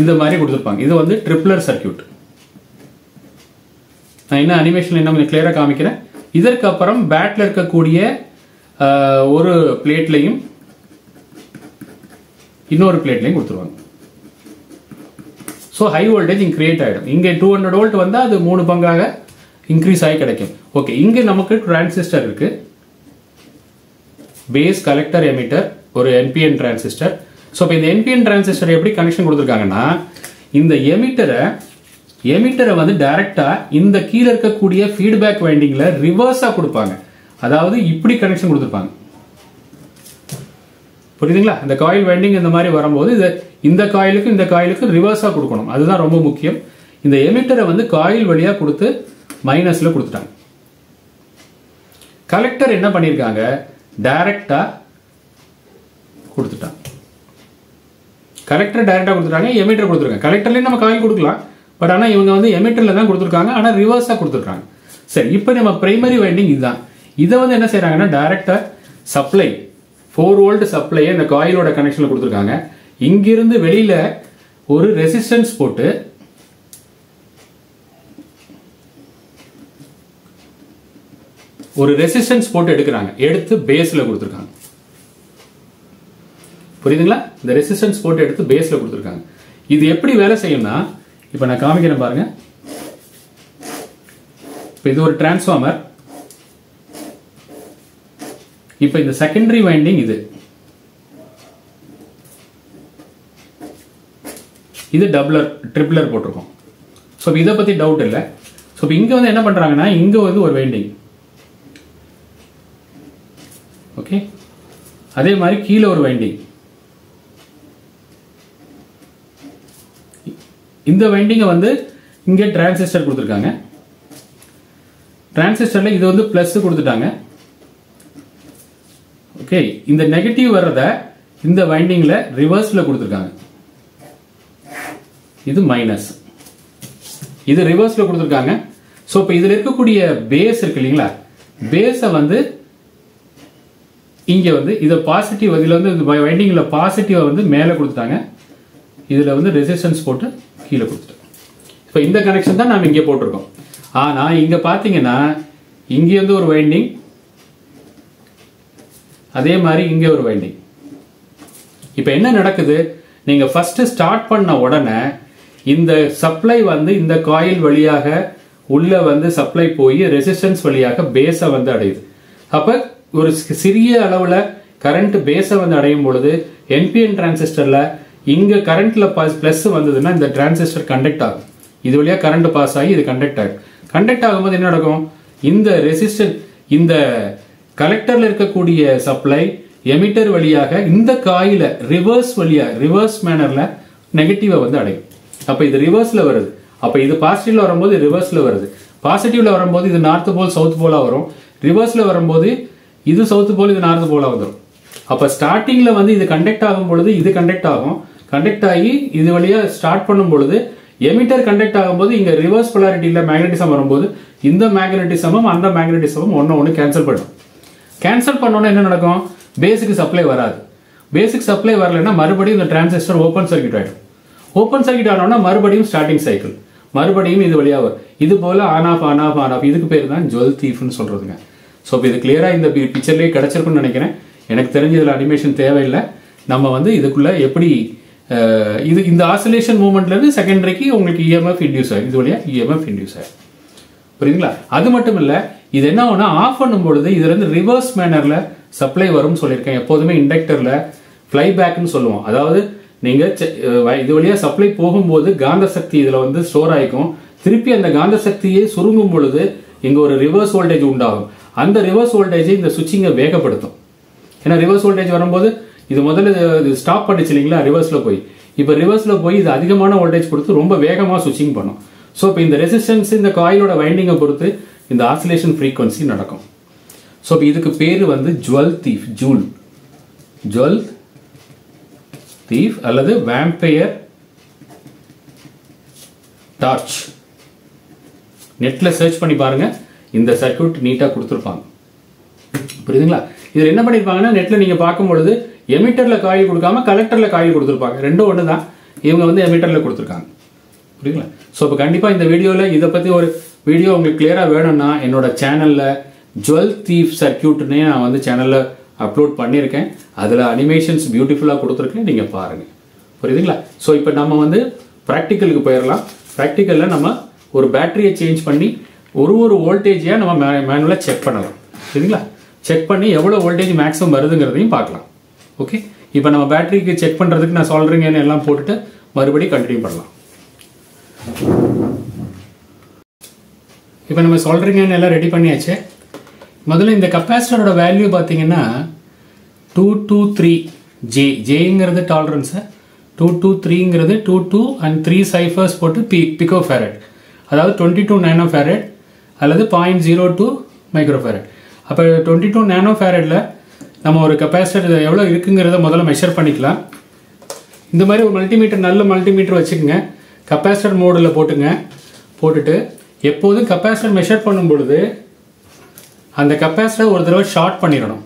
இந்த மாதிரி கொடுத்துருப்பாங்க. இது வந்து ட்ரிபிளர் சர்க்யூட். நான் என்ன அனிமேஷன் என்ன கொஞ்சம் கிளியரா காமிக்கிறேன். இதற்கு அப்புறம் பேட்ல இருக்கக்கூடிய ஒரு பிளேட்லையும் இன்னொரு பிளேட்லையும் கொடுத்துருவாங்க. ஸோ ஹை வோல்டேஜ் இங்க கிரியேட் ஆகிடும். இங்கே 200 வோல்ட் வந்தால் அது 3 பங்காக இன்க்ரீஸ் ஆகி கிடைக்கும். ஓகே, இங்கே நமக்கு டிரான்சிஸ்டர் இருக்கு, பேஸ், கலெக்டர், எமிட்டர், ஒரு என்பிஎன் டிரான்சிஸ்டர். ஸோ இப்போ இந்த என்பிஎன் டிரான்சிஸ்டர் எப்படி கனெக்ஷன் கொடுத்துருக்காங்கன்னா இந்த எமிட்டரை வந்து டைரக்டா இந்த கீழே இருக்கக்கூடிய ஃபீட்பேக் வைண்டிங்ல ரிவர்ஸா கொடுப்பாங்க. அதாவது இப்படி கனெக்ஷன் கொடுத்துருப்பாங்க, புரியுதுங்களா? இந்த காயில் வைண்டிங் இந்த மாதிரி வரும்போது இந்த காயிலுக்கு ரிவர்ஸா கொடுக்கணும். அதுதான் ரொம்ப முக்கியம். இந்த எமிட்டரை வந்து காயில் வழியா கொடுத்து மைனஸ்ல கொடுத்துட்டாங்க. கலெக்டர் என்ன பண்ணிருக்காங்க, டைரக்டா கொடுத்துட்டாங்க. கலெக்டர் டைரக்டா கொடுத்துட்டாங்க, எமிட்டர் கொடுத்துருக்காங்க. கலெக்டர்லயும் நம்ம காயில் கொடுக்கலாம், பட் ஆனா இவங்க வந்து எமிட்டர்ல தான் கொடுத்துருக்காங்க, ஆனா ரிவர்ஸா கொடுத்துருக்காங்க. சரி, இப்போ நம்ம பிரைமரி வைண்டிங் இதுதான். இதை வந்து என்ன செய்யறாங்கன்னா டைரக்டா சப்ளை 4 வோல்ட் சப்ளையை இந்த காயிலோட கனெக்ஷன்ல கொடுத்துருக்காங்க. இங்கிருந்து வெளியில ஒரு ரெசிஸ்டன்ஸ் போட்டு எடுக்கிறாங்க, எடுத்து பேஸ்ல கொடுத்துருக்காங்க. புரியுதுங்களா? இந்த ரெசிஸ்டன்ஸ் போட்டு எடுத்து பேஸ்ல கொடுத்துருக்காங்க. இது எப்படி வேலை செய்யும்னா இப்ப நான் காமிக்கிறேன் பாருங்க. இது ஒரு டிரான்ஸ்ஃபார்மர். இப்ப இந்த செகண்டரி வைண்டிங் இது டபுளர் ட்ரிபிளர் போட்டிருக்கோம். ஸோ இதை பத்தி டவுட் இல்லை. ஸோ இங்க வந்து என்ன பண்றாங்கன்னா இங்க வந்து ஒரு வைண்டிங், ஓகே, அதே மாதிரி கீழே ஒரு வைண்டிங். இந்த வைண்டிங்கை வந்து இங்க டிரான்சிஸ்டர் கொடுத்துருக்காங்க. டிரான்சிஸ்டர்ல இது வந்து பிளஸ் கொடுத்துட்டாங்க. ஓகே, இந்த நெகட்டிவ் வர்றத இந்த வைண்டிங்ல ரிவர்ஸ்ல கொடுத்துருக்காங்க. இது மைனஸ், இது ரிவர்ஸ்ல கொடுத்துருக்காங்க. ஸோ இப்போ இதுல இருக்கக்கூடிய பேஸ் இருக்கு இல்லைங்களா, பேஸை வந்து இங்க வந்து இதை பாசிட்டிவ், இதுல வந்து வைண்டிங்ல பாசிட்டிவ் வந்து மேலே கொடுத்துட்டாங்க, இதுல வந்து ரெசிஸ்டன்ஸ் போட்டு கீழே கொடுத்துட்டாங்க. இப்போ இந்த கனெக்ஷன் தான் நாம இங்கே போட்டிருக்கோம். ஆனா இங்க பாத்தீங்கன்னா இங்க வந்து ஒரு வைண்டிங், அதே மாதிரி இங்க ஒரு வைண்டிங். இப்போ என்ன நடக்குது, நீங்க ஃபர்ஸ்ட் ஸ்டார்ட் பண்ண உடனே இந்த சப்ளை வந்து இந்த காயில் வழியாக உள்ள வந்து சப்ளை போய் ரெசிஸ்டன்ஸ் வழியாக பேஸை வந்து அடையுது. அப்ப ஒரு சிறிய அளவுல கரண்ட் பேஸை வந்து அடையும் பொழுது என்பிஎன் டிரான்சிஸ்டர்ல இங்க கரண்ட்ல பிளஸ் வந்ததுன்னா இந்த டிரான்சிஸ்டர் கண்டக்ட் ஆகும். இது வழியா கரண்ட் பாஸ் ஆகி இது கண்டக்ட் ஆகும். கண்டக்ட் ஆகும்போது என்ன நடக்கும், இந்த ரெசிஸ்டன்ஸ் இந்த கலெக்டர்ல இருக்கக்கூடிய சப்ளை எமிட்டர் வழியாக இந்த காயில ரிவர்ஸ் மேனர்ல நெகட்டிவா வந்து அடையும். அப்ப இது ரிவர்ஸ்ல வருது. அப்ப இது பாசிட்டிவ்ல வரும்போது ரிவர்ஸ்ல வருது, பாசிட்டிவ்ல வரும்போது இது நார்த் போல் சவுத் போலா வரும், ரிவர்ஸ்ல வரும்போது இது சவுத் போல் இது நார்த் போலா வந்துடும். அப்ப ஸ்டார்டிங்ல வந்து இது கண்டக்ட் ஆகும் பொழுது இது கண்டக்ட் ஆகும், கண்டக்ட் ஆகி இது வழியா ஸ்டார்ட் பண்ணும் பொழுது எமிட்டர் கண்டக்ட் ஆகும்போது இங்க ரிவர்ஸ் போலாரிட்டியில மேக்னட்டிசம் வரும்போது இந்த மேக்னட்டிசமும் அந்த மேக்னட்டிசமும் ஒன்னு கேன்சல் பண்ணும். கேன்சல் பண்ணோன்னா என்ன நடக்கும்? பேஸுக்கு சப்ளை வராது. பேஸுக்கு சப்ளை வரலைன்னா மறுபடியும் இந்த டிரான்சிஸ்டர் ஓப்பன் சர்க்யூட் ஆகிடும். ஓப்பன் சர்க்யூட் ஆனோன்னா மறுபடியும் ஸ்டார்டிங் சைக்கிள், மறுபடியும் இது வழியாக வரும். இது போல் on off on off on off. இதுக்கு பேர் தான் ஜுவல் தீஃப்னு சொல்கிறதுங்க. ஸோ இப்போ இது கிளியராக இந்த பிக்சர்லேயே கிடச்சிருக்குன்னு நினைக்கிறேன். எனக்கு தெரிஞ்ச இதில் அனிமேஷன் தேவையில்லை. நம்ம வந்து இதுக்குள்ளே எப்படி இது இந்த ஆசிலேஷன் மூமெண்ட்லேருந்து செகண்டரிக்கு உங்களுக்கு இஎம்எஃப் இன்டியூஸ் ஆகும். இது வழியாக இஎம்எஃப் இன்டியூஸ் ஆகும். புரியுதுங்களா? அது மட்டும் இல்லை, இது என்ன ஆகும்னா ஆஃப் பண்ணும்பொழுது இதுலேருந்து ரிவர்ஸ் மேனரில் சப்ளை வரும்னு சொல்லியிருக்கேன். எப்போதுமே இண்டக்டரில் ஃப்ளை பேக்னு சொல்லுவோம். அதாவது நீங்கள் இது வழியாக சப்ளை போகும்போது காந்த சக்தி இதில் வந்து ஸ்டோர் ஆகிக்கும். திருப்பி அந்த காந்த சக்தியை சுருங்கும் பொழுது இங்கே ஒரு ரிவர்ஸ் வோல்டேஜ் உண்டாகும். அந்த ரிவர்ஸ் வோல்டேஜை இந்த சுவிட்சிங்கை வேகப்படுத்தும். ஏன்னா ரிவர்ஸ் வோல்டேஜ் வரும்போது இது முதல்ல இது ஸ்டாப் பண்ணிச்சு இல்லைங்களா, ரிவர்ஸில் போய். இப்போ ரிவர்ஸில் போய் இது அதிகமான வோல்டேஜ் கொடுத்து ரொம்ப வேகமாக சுவிட்சிங் பண்ணும். ஸோ இப்போ இந்த ரெசிஸ்டன்ஸ் இந்த காயிலோட வைண்டிங்கை பொறுத்து இந்த ஆசிலேஷன் ஃப்ரீக்வன்சி நடக்கும். ஸோ இப்போ இதுக்கு பேர் வந்து ஜுவல் தீஃப், ஜுவல் தீஃப் அல்லது வேம்பயர் டார்ச். நெட்ல சர்ச் பண்ணி பாருங்க, இந்த சர்க்யூட் நீட்டாக கொடுத்துருப்பாங்க. புரியுதுங்களா? இதில் என்ன பண்ணியிருப்பாங்கன்னா நெட்ல நீங்க பார்க்கும்பொழுது எமிட்டர்ல காயில் கொடுக்காம கலெக்டர்ல காயில் கொடுத்துருப்பாங்க. ரெண்டும் ஒன்று தான். இவங்க வந்து எமிட்டர்ல கொடுத்துருக்காங்க. புரியுதுங்களா? ஸோ இப்போ கண்டிப்பாக இந்த வீடியோவில் இதை பற்றி ஒரு வீடியோ உங்களுக்கு கிளியராக வேணும்னா என்னோட சேனலில் ஜுவல் தீஃப் சர்க்யூட்னே நான் வந்து சேனலில் அப்லோட் பண்ணியிருக்கேன். அதில் அனிமேஷன்ஸ் பியூட்டிஃபுல்லாக கொடுத்துருக்கேன், நீங்கள் பாருங்கள். புரியுதுங்களா? ஸோ இப்போ நம்ம வந்து ப்ராக்டிக்கலுக்கு போயிடலாம். ப்ராக்டிக்கலில் நம்ம ஒரு பேட்டரியை சேஞ்ச் பண்ணி ஒரு வோல்டேஜையாக நம்ம மேனுவலாக செக் பண்ணலாம். சரிங்களா? செக் பண்ணி எவ்வளோ வோல்டேஜ் மேக்ஸிமம் வருதுங்கிறதையும் பார்க்கலாம். ஓகே, இப்போ நம்ம பேட்டரிக்கு செக் பண்ணுறதுக்கு நான் சொல்கிறேங்கன்னு எல்லாம் போட்டுட்டு மறுபடியும் கண்டினியூ பண்ணலாம். இப்போ நம்ம சொல்கிறீங்கன்னு எல்லாம் ரெடி பண்ணியாச்சு. முதல்ல இந்த கெப்பாசிட்டரோட வேல்யூ பார்த்தீங்கன்னா 223 ஜே. ஜேங்கிறது டாலரன்ஸு, 223ங்கிறது 22 and 3 சைஃபர்ஸ் போட்டு பிகோ ஃபேரட், அதாவது 22 நானோ ஃபேரட் அல்லது 0.02 மைக்ரோ ஃபேரட். அப்போ 22 நானோ ஃபேரட்ல நம்ம ஒரு கெப்பாசிட்டர் எவ்வளோ இருக்குங்கிறத முதல்ல மெஷர் பண்ணிக்கலாம். இந்த மாதிரி ஒரு மல்டிமீட்டர், நல்ல மல்டிமீட்டர் வச்சுக்கோங்க. கெப்பாசிட்டர் மோடில் போட்டுட்டு எப்போதும் கெப்பாசிட்டர் மெஷர் பண்ணும் பொழுது அந்த கெப்பாசிட்டர் ஒரு தடவை ஷார்ட் பண்ணிடணும்.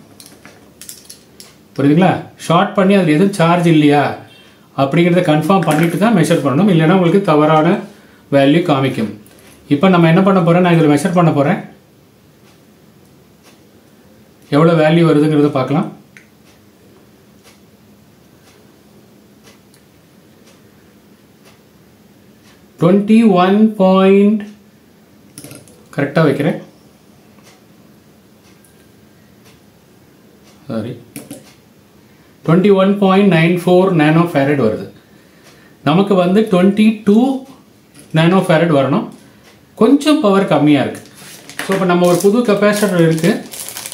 புரியுதுங்களா? ஷார்ட் பண்ணி அதில் எதுவும் சார்ஜ் இல்லையா அப்படிங்கிறத கன்ஃபார்ம் பண்ணிட்டு தான் மெஷர் பண்ணணும். இல்லைன்னா உங்களுக்கு தவறான வேல்யூ காமிக்கும். இப்போ நம்ம என்ன பண்ண போகிறோம், நான் இதில் மெஷர் பண்ண போகிறேன். எவ்வளோ வேல்யூ வருதுங்கிறத பார்க்கலாம். கரெக்டாக வைக்கிறேன். சாரி, 21.94 நானோ ஃபேரட் வருது. நமக்கு வந்து 22 நானோ ஃபேரட் வரணும். கொஞ்சம் பவர் கம்மியாக இருக்குது. ஸோ இப்போ நம்ம ஒரு புது கெப்பாசிட்டர் இருக்குது.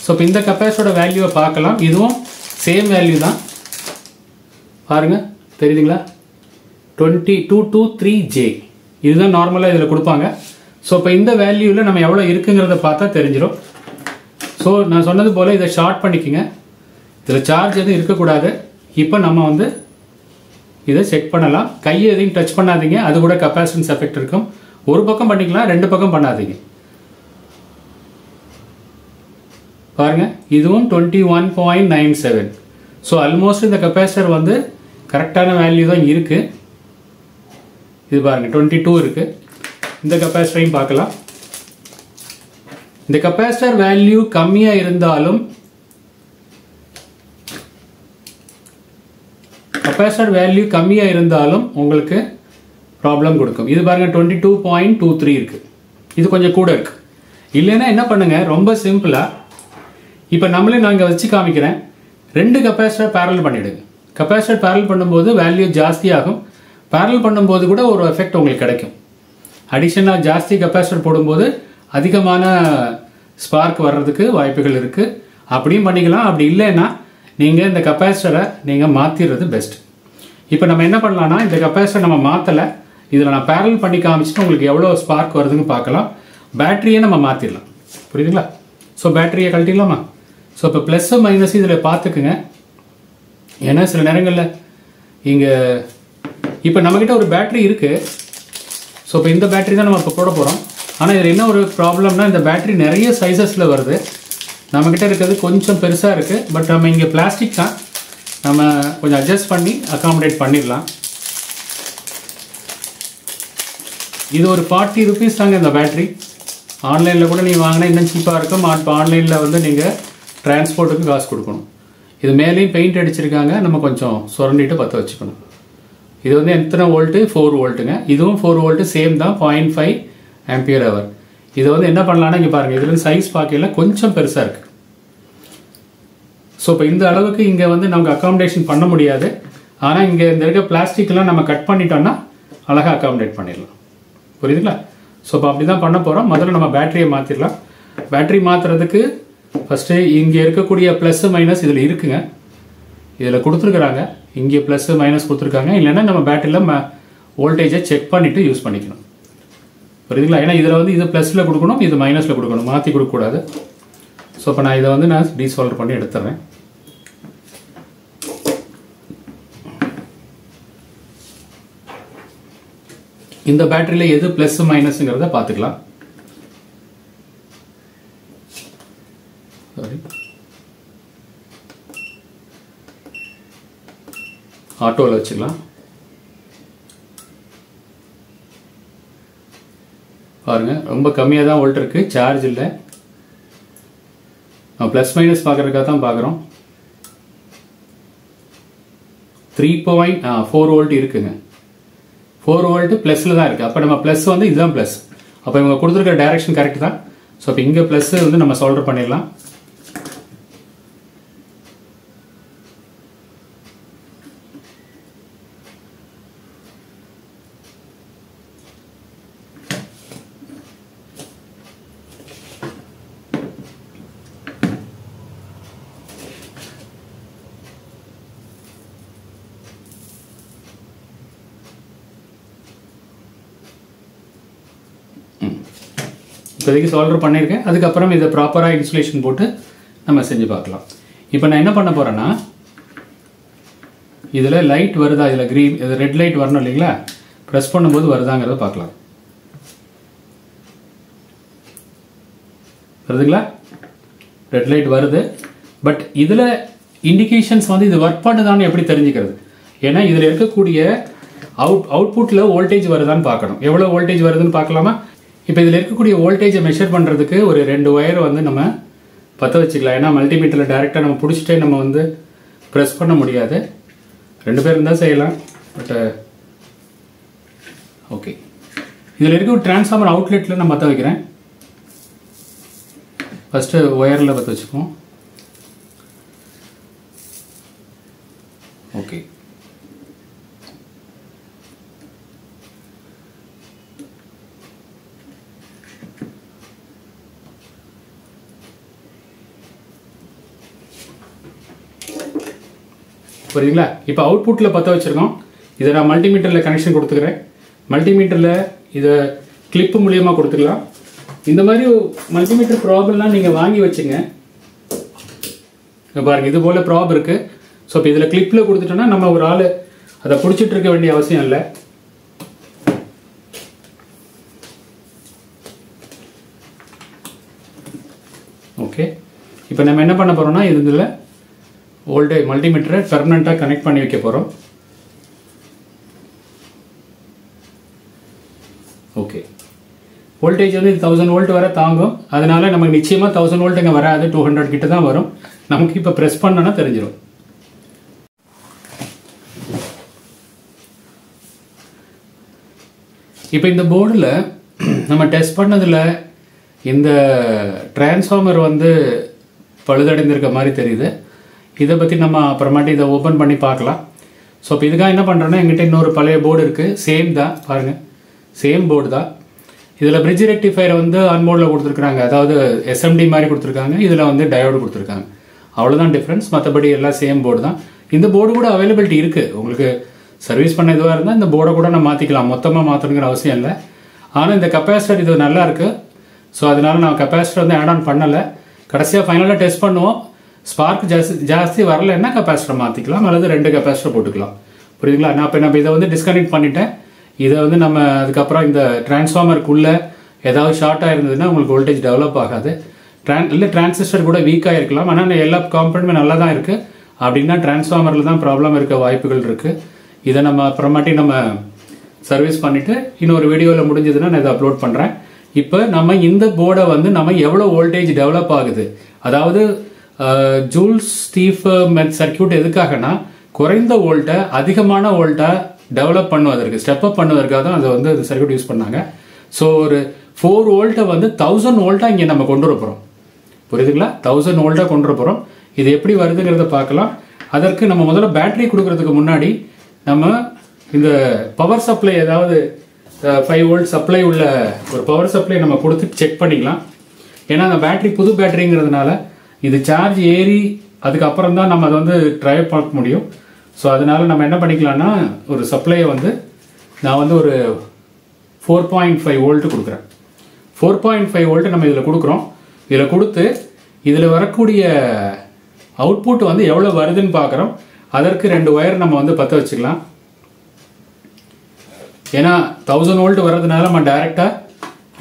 ஸோ இப்போ இந்த கெப்பாசிட்டரோட வேல்யூவை பார்க்கலாம். இதுவும் சேம் வேல்யூ தான். பாருங்கள், தெரியுதுங்களா? 2223 ஜே. இதுதான் நார்மலாக இதில் கொடுப்பாங்க. ஸோ இப்போ இந்த வேல்யூவில் நம்ம எவ்வளோ இருக்குங்கிறத பார்த்தா தெரிஞ்சிடும். ஸோ நான் சொன்னது போல் இதை ஷார்ட் பண்ணிக்கோங்க. இதில் சார்ஜ் எதுவும் இருக்கக்கூடாது. இப்போ நம்ம வந்து இதை செக் பண்ணலாம். கையை எதையும் டச் பண்ணாதீங்க, அது கூட கெப்பாசிட்டன்ஸ் எஃபெக்ட் இருக்கும். ஒரு பக்கம் பண்ணிக்கலாம், ரெண்டு பக்கம் பண்ணாதீங்க. பாருங்க, இதுவும் 21.97. ஸோ ஆல்மோஸ்ட் இந்த கெப்பாசிட்டர் வந்து கரெக்டான வேல்யூ தான் இருக்கு. இது பாருங்க 22 இருக்கு. இந்த கெப்பாசிட்டரையும் பார்க்கலாம். இந்த கெப்பாசிட்டர் வேல்யூ கம்மியாக இருந்தாலும் உங்களுக்கு ப்ராப்ளம் கொடுக்கும். இது பாருங்க 22.23 இருக்கு. இது கொஞ்சம் கூட இருக்கு. இல்லைன்னா என்ன பண்ணுங்க, ரொம்ப சிம்பிளா இப்போ நம்மளே நான் இங்கே வச்சு காமிக்கிறேன். 2 கெப்பாசிட்டர் பேரல் பண்ணிடுங்க. கெப்பாசிட்டர் பேரல் பண்ணும்போது வேல்யூ ஜாஸ்தியாகும். பேரல் பண்ணும்போது கூட ஒரு எஃபெக்ட் உங்களுக்கு கிடைக்கும். அடிஷனாக ஜாஸ்தி கெப்பாசிட்டர் போடும்போது அதிகமான ஸ்பார்க் வர்றதுக்கு வாய்ப்புகள் இருக்குது. அப்படியும் பண்ணிக்கலாம். அப்படி இல்லைன்னா நீங்கள் இந்த கெப்பாசிட்டரை நீங்கள் மாற்றிடுறது பெஸ்ட். இப்போ நம்ம என்ன பண்ணலாம்னா, இந்த கெப்பாசிட்டர் நம்ம மாற்றலை, இதில் நான் பேரல் பண்ணி காமிச்சிட்டு உங்களுக்கு எவ்வளோ ஸ்பார்க் வருதுன்னு பார்க்கலாம். பேட்டரியை நம்ம மாற்றிடலாம். புரியுதுங்களா? ஸோ பேட்டரியை கழட்டிடலாமா? ஸோ இப்போ ப்ளஸ் மைனஸ் இதில் பார்த்துக்குங்க. ஏன்னா சில நேரங்களில் இங்கே இப்போ நம்மக்கிட்ட ஒரு பேட்டரி இருக்குது. ஸோ இப்போ இந்த பேட்டரி தான் நம்ம இப்போ போட போகிறோம். ஆனால் இதில் என்ன ஒரு ப்ராப்ளம்னா, இந்த பேட்டரி நிறைய சைஸஸில் வருது. நம்மக்கிட்ட இருக்கிறது கொஞ்சம் பெருசாக இருக்குது. பட் நம்ம இங்கே பிளாஸ்டிக் தான், நம்ம கொஞ்சம் அட்ஜஸ்ட் பண்ணி அகாமடேட் பண்ணிடலாம். இது ஒரு 40 rupees தாங்க இந்த பேட்ரி. ஆன்லைனில் கூட நீங்கள் வாங்கினா இன்னும் சீப்பாக இருக்கும். இப்போ ஆன்லைனில் வந்து நீங்கள் டிரான்ஸ்போர்ட்டுக்கு காசு கொடுக்கணும். இது மேலேயும் பெயிண்ட் அடிச்சிருக்காங்க, நம்ம கொஞ்சம் சுரண்டிட்டு பற்ற வச்சுக்கணும். இது வந்து எத்தனை வோல்ட்டு? 4 வோல்ட்டுங்க. இதுவும் 4 வோல்ட்டு சேம் தான், 0.5 ஆம்பியர் ஹவர். இதை வந்து என்ன பண்ணலான்னா இங்கே பாருங்கள், இதுலேருந்து சைஸ் பார்க்கல கொஞ்சம் பெருசாக இருக்குது. ஸோ இப்போ இந்த அளவுக்கு இங்கே வந்து நமக்கு அகாமடேஷன் பண்ண முடியாது. ஆனால் இங்கே இந்த இருக்க பிளாஸ்டிக்லாம் நம்ம கட் பண்ணிட்டோம்னா அழகாக அகாமடேட் பண்ணிடலாம். புரியுதுங்களா? ஸோ இப்போ அப்படி தான் பண்ண போகிறோம். முதல்ல நம்ம பேட்டரியை மாற்றிடலாம். பேட்டரி மாற்றுறதுக்கு ஃபஸ்ட்டு இங்கே இருக்கக்கூடிய ப்ளஸ் மைனஸ் இதில் இருக்குங்க, இதில் கொடுத்துருக்குறாங்க. இங்கே ப்ளஸ் மைனஸ் கொடுத்துருக்காங்க. இல்லைன்னா நம்ம பேட்டரியில் வோல்டேஜை செக் பண்ணிவிட்டு யூஸ் பண்ணிக்கணும். புரியுதுங்களா? ஏன்னா இதில் வந்து இது ப்ளஸில் கொடுக்கணும், இது மைனஸில் கொடுக்கணும், மாற்றி கொடுக்கக்கூடாது. ஸோ இப்போ நான் இதை வந்து நான் டீசால்டர் பண்ணி எடுத்துட்றேன். இந்த பேட்டரியில் எது ப்ளஸ் மைனஸுங்கிறத பார்த்துக்கலாம். சாரி, ஆட்டோவில் வச்சுக்கலாம். பாருங்கள், ரொம்ப கம்மியாக தான் வோல்ட் இருக்குது, சார்ஜ் இல்லை. நம்ம ப்ளஸ் மைனஸ் பார்க்குறதுக்காக தான் பார்க்குறோம். 3.4 வோல்ட் இருக்குங்க. 4 வோல்ட்டு ப்ளஸில் தான் இருக்குது. அப்போ நம்ம ப்ளஸ் வந்து இதுதான் ப்ளஸ். அப்போ இவங்க கொடுத்துருக்க டைரக்ஷன் கரெக்ட் தான். ஸோ இப்போ இங்கே ப்ளஸ் வந்து நம்ம சால்டர் பண்ணிடலாம். இப்போதைக்கு சால்டர் பண்ணியிருக்கேன். அதுக்கப்புறம் இதை ப்ராப்பராக இன்சுலேஷன் போட்டு நம்ம செஞ்சு பார்க்கலாம். இப்போ நான் என்ன பண்ண போகிறேன்னா, இதில் லைட் வருதா, இதில் க்ரீன், இது ரெட் லைட் வரணும் இல்லைங்களா? ப்ரெஸ் பண்ணும்போது வருதாங்கிறத பார்க்கலாம். வருதுங்களா? ரெட் லைட் வருது. பட் இதில் இண்டிகேஷன்ஸ் வந்து இது ஒர்க் பண்ணுதான்னு எப்படி தெரிஞ்சுக்கிறது? ஏன்னா இதில் இருக்கக்கூடிய அவுட்புட்டில் வோல்டேஜ் வருதான்னு பார்க்கணும். எவ்வளோ வோல்டேஜ் வருதுன்னு பார்க்கலாமா? இப்போ இதில் இருக்கக்கூடிய வோல்டேஜை மெஷர் பண்ணுறதுக்கு ஒரு 2 ஒயர் வந்து நம்ம பற்ற வச்சுக்கலாம். ஏன்னா மல்டிமீட்டரில் டைரெக்டாக நம்ம பிடிச்சிட்டே நம்ம வந்து ப்ரெஸ் பண்ண முடியாது. 2 பேர் இருந்தால் செய்யலாம். பட் ஓகே, இதில் இருக்க ஒரு டிரான்ஸ்ஃபார்மர் அவுட்லெட்டில் நான் பற்ற வைக்கிறேன். ஃபஸ்ட்டு ஒயரில் பற்ற வச்சுப்போம். ஓகே, புரியுதுங்களா? இப்போ அவுட்புட்டில் பற்ற வச்சுருக்கோம். இதை நான் மல்டிமீட்டரில் கனெக்ஷன் கொடுத்துக்கிறேன். மல்டிமீட்டரில் இதை கிளிப்பு மூலியமாக கொடுத்துக்கலாம். இந்த மாதிரி மல்டிமீட்டர் ப்ராப்லாம் நீங்கள் வாங்கி வச்சுங்க. பாருங்கள், இது போல் ப்ராப் இருக்குது. ஸோ இப்போ இதில் கிளிப்பில் கொடுத்துட்டோன்னா நம்ம ஒரு ஆள் அதை பிடிச்சிட்டு இருக்க வேண்டிய அவசியம் இல்லை. ஓகே, இப்போ நம்ம என்ன பண்ண போகிறோம்னா, இதில் வோல்டேஜ் மல்டிமீட்டரை பெர்மனண்ட்டாக கனெக்ட் பண்ணி வைக்க போகிறோம். ஓகே, வோல்டேஜ் வந்து 1000 வோல்ட் வரை தாங்கும். அதனால நமக்கு நிச்சயமாக 1000 வோல்ட் இங்கே வராது, 200 கிட்ட தான் வரும். நமக்கு இப்போ ப்ரெஸ் பண்ணோன்னா தெரிஞ்சிடும். இப்போ இந்த போர்டில் நம்ம டெஸ்ட் பண்ணதில் இந்த டிரான்ஸ்ஃபார்மர் வந்து பழுதடைந்திருக்க மாதிரி தெரியுது. இதை பற்றி நம்ம அப்புறமாட்டி இதை ஓப்பன் பண்ணி பார்க்கலாம். ஸோ இப்போ இதுக்காக என்ன பண்ணுறோன்னா, எங்கிட்ட இன்னொரு பழைய போர்டு இருக்குது. சேம் தான், பாருங்கள், சேம் போர்டு தான். இதில் பிரிட்ஜ் ரெக்டிஃபையரை வந்து ஆன்போர்டில் கொடுத்துருக்காங்க, அதாவது எஸ்எம்டி மாதிரி கொடுத்துருக்காங்க. இதில் வந்து டயோடு கொடுத்துருக்காங்க. அவ்வளோதான் டிஃப்ரென்ஸ். மற்றபடி எல்லாம் சேம் போர்டு தான். இந்த போர்டு கூட அவைலபிலிட்டி இருக்குது. உங்களுக்கு சர்வீஸ் பண்ண இதுவாக இருந்தால் இந்த போர்டை கூட நம்ம மாற்றிக்கலாம். மொத்தமாக மாற்றணுங்கிற அவசியம் இல்லை. ஆனால் இந்த கெப்பாசிட்டர் இது நல்லா இருக்குது. ஸோ அதனால நான் கெப்பாசிட்டர் வந்து ஆட் ஆன் பண்ணலை. கடைசியாக ஃபைனலாக டெஸ்ட் பண்ணுவோம். ஸ்பார்க் ஜாஸ்தி வரலைன்னா கெப்பாசிட்டர் மாற்றிக்கலாம், அல்லது 2 கெப்பாசிட்டர் போட்டுக்கலாம். புரியுதுங்களா? நான் இப்போ நம்ம இதை வந்து டிஸ்கனெக்ட் பண்ணிட்டேன். இதை வந்து நம்ம அதுக்கப்புறம் இந்த டிரான்ஸ்ஃபார்மருக்குள்ளே ஏதாவது ஷார்ட்டாக இருந்ததுன்னா உங்களுக்கு வோல்டேஜ் டெவலப் ஆகாது. இல்லை டிரான்சிஸ்டர் கூட வீக்காக இருக்கலாம். ஆனால் எல்லா காம்பனண்ட்டுமே நல்லா தான் இருக்குது அப்படின்னா டிரான்ஸ்ஃபார்மரில் தான் ப்ராப்ளம் இருக்க வாய்ப்புகள் இருக்குது. இதை நம்ம அப்புறமாட்டி நம்ம சர்வீஸ் பண்ணிவிட்டு இன்னொரு வீடியோவில் முடிஞ்சதுன்னா நான் இதை அப்லோட் பண்ணுறேன். இப்போ நம்ம இந்த போர்டை வந்து நம்ம எவ்வளோ வோல்டேஜ் டெவலப் ஆகுது, அதாவது ஜூல்ஸ் ஸ்டீஃப் சர்க்கியூட் எதுக்காகனா குறைந்த வோல்ட்டை அதிகமான வோல்ட்டை டெவலப் பண்ணுவதற்கு, ஸ்டெப் அப் பண்ணுவதற்காக தான் அதை வந்து சர்க்கியூட் யூஸ் பண்ணாங்க. ஸோ ஒரு 4 வோல்ட்டை வந்து 1000 வோல்ட்டாக இங்கே நம்ம கொண்டு வர போகிறோம். புரியுதுங்களா? 1000 வோல்ட்டாக கொண்டு வர போகிறோம். இது எப்படி வருதுங்கிறத பார்க்கலாம். அதற்கு நம்ம முதல்ல பேட்டரி கொடுக்கறதுக்கு முன்னாடி நம்ம இந்த பவர் சப்ளை, ஏதாவது 5 வோல்ட் சப்ளை உள்ள ஒரு பவர் சப்ளை நம்ம கொடுத்து செக் பண்ணிக்கலாம். ஏன்னா அந்த பேட்டரி புது பேட்டரிங்கிறதுனால இது சார்ஜ் ஏறி அதுக்கப்புறம் தான் நம்ம அதை வந்து ட்ரைவ் பார்க்க முடியும். ஸோ அதனால நம்ம என்ன பண்ணிக்கலாம்னா ஒரு சப்ளையை வந்து நான் வந்து ஒரு 4.5 வோல்ட் கொடுக்குறேன். 4.5 வோல்ட் நம்ம இதில் கொடுக்குறோம். இதில் கொடுத்து இதில் வரக்கூடிய அவுட்புட் வந்து எவ்வளோ வருதுன்னு பார்க்குறோம். அதற்கு 2 ஒயர் நம்ம வந்து பற்ற வச்சுக்கலாம். ஏன்னா 1000 வோல்ட் வர்றதுனால நம்ம டைரெக்டாக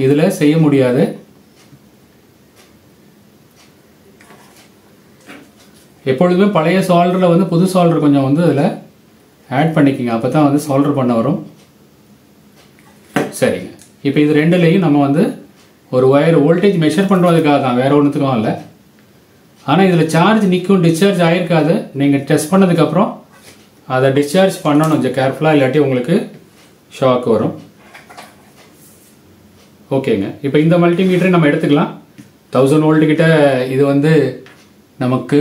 இதில் செய்ய முடியாது. எப்பொழுதுமே பழைய சால்டரில் வந்து புது சால்டர் கொஞ்சம் வந்து அதில் ஆட் பண்ணிக்கோங்க, அப்போ தான் வந்து சால்டர் பண்ண வரும். சரிங்க. இப்போ இது ரெண்டுலேயும் நம்ம வந்து ஒரு ஒயர் வோல்டேஜ் மெஷர் பண்ணுறதுக்காக தான், வேறு ஒன்றுத்துக்கும் இல்லை. ஆனால் இதில் சார்ஜ் நிற்கும், டிஸ்சார்ஜ் ஆகிருக்காது. நீங்கள் டெஸ்ட் பண்ணதுக்கப்புறம் அதை டிஸ்சார்ஜ் பண்ணணும் கொஞ்சம் கேர்ஃபுல்லாக, இல்லாட்டி உங்களுக்கு ஷாக் வரும். ஓகேங்க. இப்போ இந்த மல்டிமீட்டரை நம்ம எடுத்துக்கலாம். 1000 வோல்ட் கிட்ட இது வந்து நமக்கு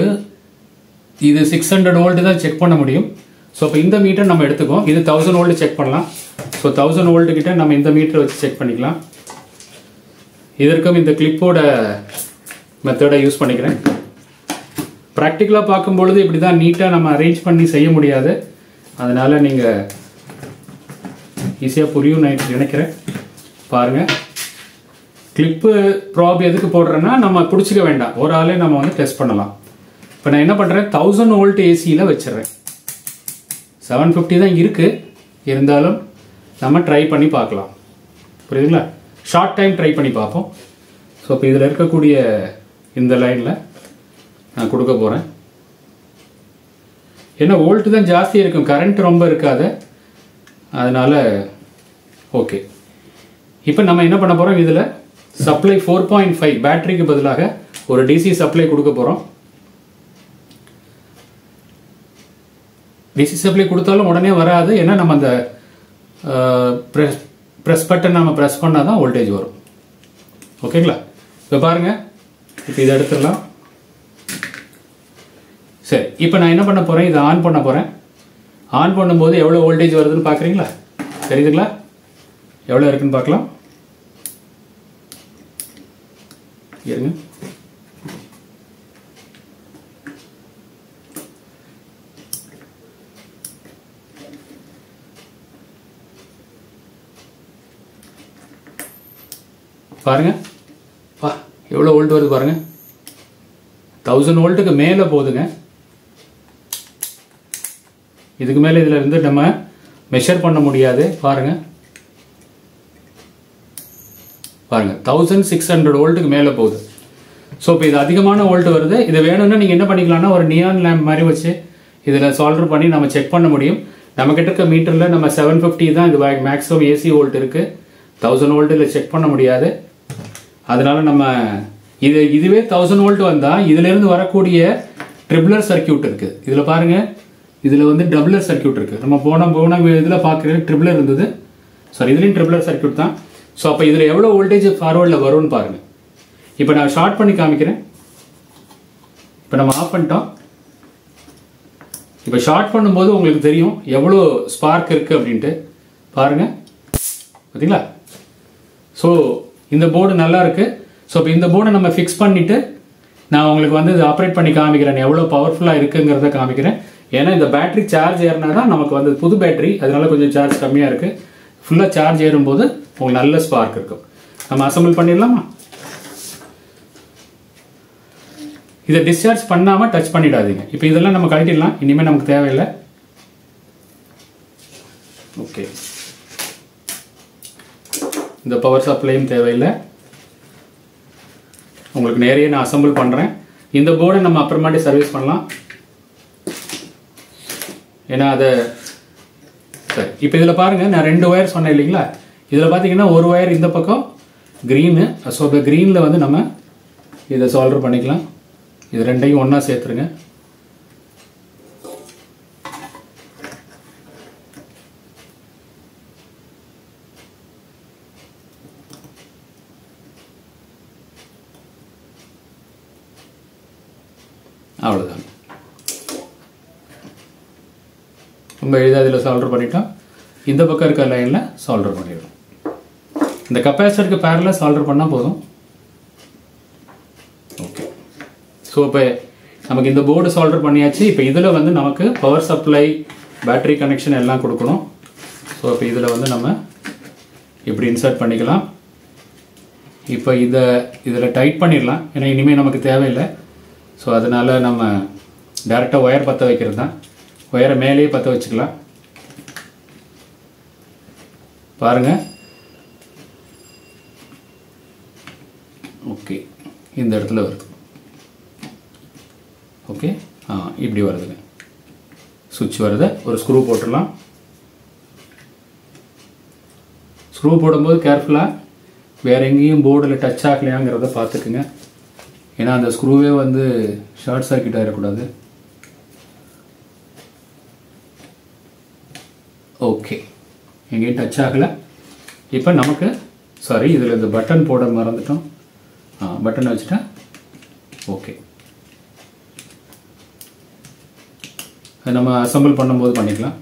இது 600 வோல்ட் தான் செக் பண்ண முடியும். ஸோ இப்போ இந்த மீட்டர் நம்ம எடுத்துக்கோம். இது 1000 வோல்ட் செக் பண்ணலாம். ஸோ 1000 வோல்ட் கிட்ட நம்ம இந்த மீட்டரை வச்சு செக் பண்ணிக்கலாம். இதற்கும் இந்த கிளிப்போட மெத்தடை யூஸ் பண்ணிக்கிறேன். ப்ராக்டிக்கலாக பார்க்கும்பொழுது இப்படி தான் நீட்டாக நம்ம அரேஞ்ச் பண்ணி செய்ய முடியாது. அதனால் நீங்கள் ஈஸியாக புரியும் நினைக்கிறேன். பாருங்கள், கிளிப்பு ப்ராப் எதுக்கு போடுறேன்னா நம்ம பிடிச்சிக்க வேண்டாம், ஒரு ஆளே நம்ம வந்து டெஸ்ட் பண்ணலாம். இப்போ நான் என்ன பண்ணுறேன், 1000 வோல்ட் ஏசியில் வச்சிடுறேன். 750 தான் இருக்குது, இருந்தாலும் நம்ம ட்ரை பண்ணி பார்க்கலாம். புரியுதுங்களா? ஷார்ட் டைம் ட்ரை பண்ணி பார்ப்போம். ஸோ இப்போ இதில் இருக்கக்கூடிய இந்த லைனில் நான் கொடுக்க போகிறேன். ஏன்னா வோல்ட்டு தான் ஜாஸ்தி இருக்கும், கரண்ட் ரொம்ப இருக்காது. அதனால் ஓகே. இப்போ நம்ம என்ன பண்ண போகிறோம், இதில் சப்ளை 4.5 பேட்டரிக்கு பதிலாக ஒரு டிசி சப்ளை கொடுக்க போகிறோம். டிசி சப்ளை கொடுத்தாலும் உடனே வராது, ஏன்னா நம்ம அந்த ப்ரெஸ் பட்டன் நம்ம ப்ரெஸ் பண்ணால் தான் வோல்டேஜ் வரும். ஓகேங்களா? இப்போ பாருங்கள், இப்போ இதை எடுத்துடலாம். சரி, இப்போ நான் என்ன பண்ண போகிறேன், இதை ஆன் பண்ண போகிறேன். ஆன் பண்ணும்போது எவ்வளோ வோல்டேஜ் வருதுன்னு பார்க்குறீங்களா? தெரியுதுங்களா? எவ்வளோ இருக்குன்னு பார்க்கலாம். இருங்க. பாருங்க, எவ்வளோ வோல்ட் வருது பாருங்க. 1000 வோல்ட்டுக்கு மேலே போகுதுங்க. இதுக்கு மேலே இதில் இருந்து நம்ம மெஷர் பண்ண முடியாது. பாருங்க பாருங்க, 1600 வோல்ட்டுக்கு மேலே போகுது. ஸோ இப்போ இது அதிகமான வோல்ட் வருது. இது வேணும்னா நீங்கள் என்ன பண்ணிக்கலாம்னா ஒரு நியான் லேம்ப் மாதிரி வச்சு இதில் சால்டர் பண்ணி நம்ம செக் பண்ண முடியும். நம்மக்கிட்ட இருக்க மீட்டரில் நம்ம 750 தான் இது மேக்ஸிமம் ஏசி வோல்ட் இருக்குது. 1000 வோல்ட்டில் செக் பண்ண முடியாது. அதனால நம்ம இதுவே 1000 வோல்ட் வந்தால் இதிலிருந்து வரக்கூடிய ட்ரிபிளர் சர்க்கியூட் இருக்குது. இதில் பாருங்கள், இதில் வந்து டபுளர் சர்க்கியூட் இருக்குது. நம்ம போன இதில் பார்க்குறது ட்ரிபிளர் இருந்தது. சாரி, இதுலேயும் ட்ரிபிளர் சர்க்கியூட் தான். ஸோ அப்போ இதில் எவ்வளோ வோல்டேஜ் ஃபார்வர்டில் வரும்னு பாருங்கள். இப்போ நான் ஷார்ட் பண்ணி காமிக்கிறேன். இப்போ நம்ம ஆஃப் பண்ணிட்டோம். இப்போ ஷார்ட் பண்ணும்போது உங்களுக்கு தெரியும் எவ்வளோ ஸ்பார்க் இருக்குது அப்படின்ட்டு. பாருங்கள், பார்த்தீங்களா? ஸோ இந்த போர்டு நல்லா இருக்குது. ஸோ இப்போ இந்த போர்டை நம்ம ஃபிக்ஸ் பண்ணிவிட்டு நான் உங்களுக்கு வந்து இது ஆப்ரேட் பண்ணி காமிக்கிறேன், எவ்வளோ பவர்ஃபுல்லாக இருக்குங்கிறத காமிக்கிறேன். ஏன்னா இந்த பேட்டரி சார்ஜ் ஏறினா தான் நமக்கு வந்து புது பேட்டரி, அதனால கொஞ்சம் சார்ஜ் கம்மியாக இருக்குது. ஃபுல்லாக சார்ஜ் ஏறும்போது உங்களுக்கு நல்ல ஸ்பார்க் இருக்கும். நம்ம அசம்பிள் பண்ணிடலாமா? இதை டிஸ்சார்ஜ் பண்ணாமல் டச் பண்ணிடாதீங்க. இப்போ இதெல்லாம் நம்ம கழட்டிடலாம், இனிமேல் நமக்கு தேவையில்லை. ஓகே, இந்த பவர் சப்ளையும் தேவையில்லை. உங்களுக்கு நிறைய நான் அசம்பிள் பண்ணுறேன். இந்த போர்டை நம்ம அப்புறமாட்டி சர்வீஸ் பண்ணலாம். ஏன்னா அதை சரி இப்போ இதில் பாருங்கள், நான் 2 ஒயர் சொன்னேன் இல்லைங்களா? இதில் பார்த்தீங்கன்னா ஒரு ஒயர் இந்த பக்கம் க்ரீனு. ஸோ இந்த க்ரீனில் வந்து நம்ம இதை சால்டர் பண்ணிக்கலாம். இது ரெண்டையும் ஒன்றா சேர்த்துருங்க. அவ்வளோதான். ரொம்ப எளிதாக இதில் சால்டர் பண்ணிட்டோம். இந்த பக்கம் இருக்க லைனில் சால்டர் பண்ணிடுறோம். இந்த கப்பாசிட்டருக்கு பேரலாக சால்டர் பண்ணால் போதும். ஓகே. ஸோ இப்போ நமக்கு இந்த போர்டு சால்டர் பண்ணியாச்சு. இப்போ இதில் வந்து நமக்கு பவர் சப்ளை, பேட்டரி கனெக்ஷன் எல்லாம் கொடுக்கணும். ஸோ இப்போ இதில் வந்து நம்ம இப்படி இன்சர்ட் பண்ணிக்கலாம். இப்போ இதில் டைட் பண்ணிடலாம். ஏன்னா இனிமேல் நமக்கு தேவையில்லை. ஸோ அதனால் நம்ம டேரெக்டாக ஒயர் பற்ற வைக்கிறது தான். ஒயரை மேலேயே பற்ற வச்சுக்கலாம். பாருங்கள். ஓகே, இந்த இடத்துல வருது. ஓகே, இப்படி வருதுங்க. சுவிட்ச் வருது. ஒரு ஸ்க்ரூ போட்டுடலாம். ஸ்க்ரூ போடும்போது கேர்ஃபுல்லாக வேறு எங்கேயும் போர்டில் டச் ஆகலையாங்கிறத பார்த்துக்குங்க. ஏன்னா அந்த ஸ்க்ரூவே வந்து ஷார்ட் சர்க்கியூட் ஆகிடக்கூடாது. ஓகே, எங்கேயும் டச் ஆகலை. இப்போ நமக்கு சாரி, இதில் இந்த பட்டன் போட மறந்துட்டோம். பட்டன் வச்சுட்டா ஓகே. நம்ம அசம்பிள் பண்ணும்போது பண்ணிக்கலாம்.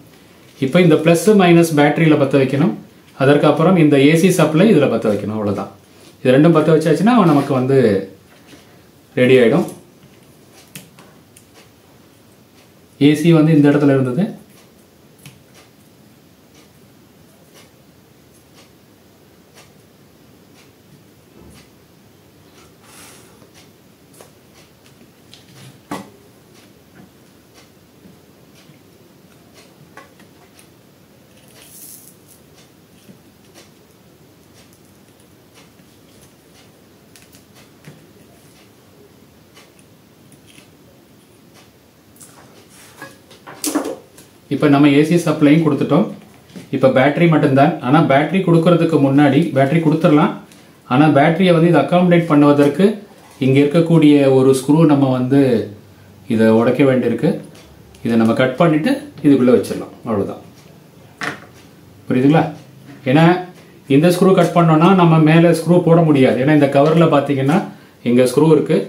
இப்போ இந்த ப்ளஸ் மைனஸ் பேட்டரியில் பற்ற வைக்கணும். அதற்கப்புறம் இந்த ஏசி சப்ளை இதில் பற்ற வைக்கணும். அவ்வளோதான். இது ரெண்டும் பற்ற வச்சாச்சுன்னா நமக்கு வந்து ரெடி ஆகிடும். ஏசி வந்து இந்த இடத்துல இருந்தது. இப்போ நம்ம ஏசி சப்ளையும் கொடுத்துட்டோம். இப்போ பேட்டரி மட்டும்தான். ஆனால் பேட்டரி கொடுக்கறதுக்கு முன்னாடி பேட்டரி கொடுத்துடலாம். ஆனால் பேட்டரியை வந்து இதை அக்காமடேட் பண்ணுவதற்கு இங்கே இருக்கக்கூடிய ஒரு ஸ்க்ரூ நம்ம வந்து இதை உடைக்க வேண்டியிருக்கு. இதை நம்ம கட் பண்ணிவிட்டு இதுக்குள்ளே வச்சிடலாம். அவ்வளோதான். புரியுதுங்களா? ஏன்னா இந்த ஸ்க்ரூ கட் பண்ணோன்னா நம்ம மேலே ஸ்க்ரூ போட முடியாது. ஏன்னா இந்த கவரில் பார்த்தீங்கன்னா இங்கே ஸ்க்ரூ இருக்குது.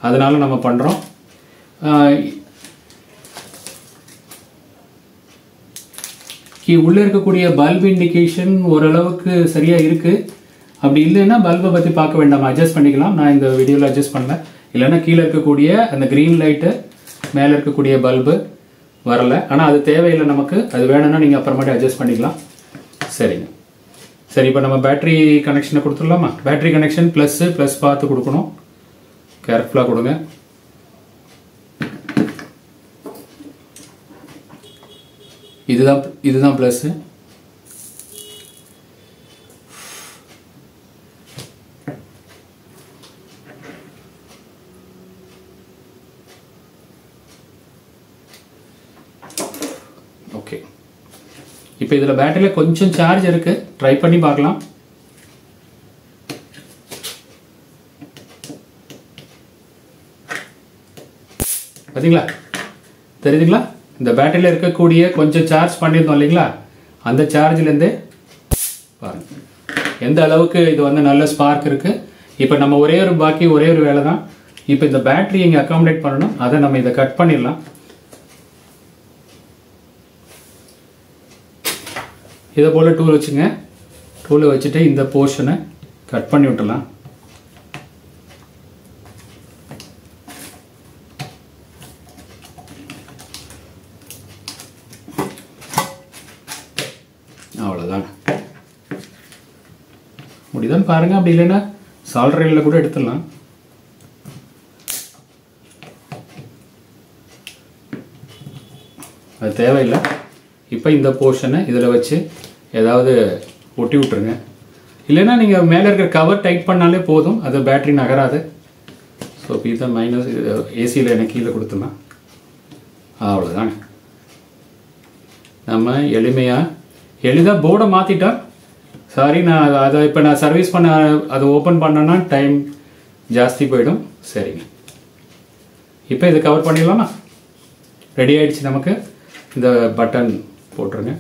அதனால நம்ம பண்ணுறோம். உள்ளே இருக்கக்கூடிய பல்ப் இண்டிகேஷன் ஓரளவுக்கு சரியாக இருக்குது. அப்படி இல்லைன்னா பல்பை பற்றி பார்க்க வேண்டாம், அட்ஜஸ்ட் பண்ணிக்கலாம். நான் இந்த வீடியோவில் அட்ஜஸ்ட் பண்ணல. இல்லைன்னா கீழே இருக்கக்கூடிய அந்த க்ரீன் லைட்டு, மேலே இருக்கக்கூடிய பல்பு வரலை. ஆனால் அது தேவையில்லை நமக்கு. அது வேணும்னா நீங்கள் அப்புறமாட்டி அட்ஜஸ்ட் பண்ணிக்கலாம். சரிங்க. சரி, இப்போ நம்ம பேட்டரி கனெக்ஷனை கொடுத்துடலாமா? பேட்டரி கனெக்ஷன் ப்ளஸ் பார்த்து கொடுக்கணும். கேர்ஃபுல்லாக கொடுங்க. இதுதான் ப்ளஸ். ஓகே. இப்போ இதில் பேட்டரியில் கொஞ்சம் சார்ஜ் இருக்கு. ட்ரை பண்ணி பார்க்கலாம். பார்த்தீங்களா? தெரியுதுங்களா? இந்த பேட்டரியில் இருக்கக்கூடிய கொஞ்சம் சார்ஜ் பண்ணியிருந்தோம் இல்லைங்களா? அந்த சார்ஜ்லேருந்தே பாருங்க எந்த அளவுக்கு இது வந்து நல்ல ஸ்பார்க் இருக்குது. இப்போ நம்ம ஒரே ஒரு வேலை தான். இப்போ இந்த பேட்டரி இங்கே அக்காமடேட் பண்ணணும். அதை நம்ம இதை கட் பண்ணிடலாம். இதை போல் டூல் வச்சுங்க. டூலை வச்சுட்டு இந்த போர்ஷனை கட் பண்ணி விட்டுலாம். அவ்வளோதான். முடிதான் பாருங்க. அப்படி இல்லைன்னா சால்டரில் கூட எடுத்துடலாம். அது தேவையில்லை. இப்போ இந்த போர்ஷனை இதில் வச்சு ஏதாவது ஒட்டி விட்டுருங்க. இல்லைன்னா நீங்கள் மேலே இருக்கிற கவர் டைட் பண்ணாலே போதும். அது பேட்டரி நகராது. ஸோ இதை மைனஸ் ஏசியில் எனக்கு கீழே கொடுத்துடலாம். அவ்வளோதாங்க. நம்ம எளிதாக போர்டை மாற்றிட்டோம். சாரி, நான் அதை இப்போ நான் சர்வீஸ் பண்ண அதை ஓப்பன் பண்ணேன்னா டைம் ஜாஸ்தி போயிடும். சரிங்க, இப்போ இதை கவர் பண்ணிடலாமா? ரெடி ஆகிடுச்சு. நமக்கு இந்த பட்டன் போட்டுருங்க.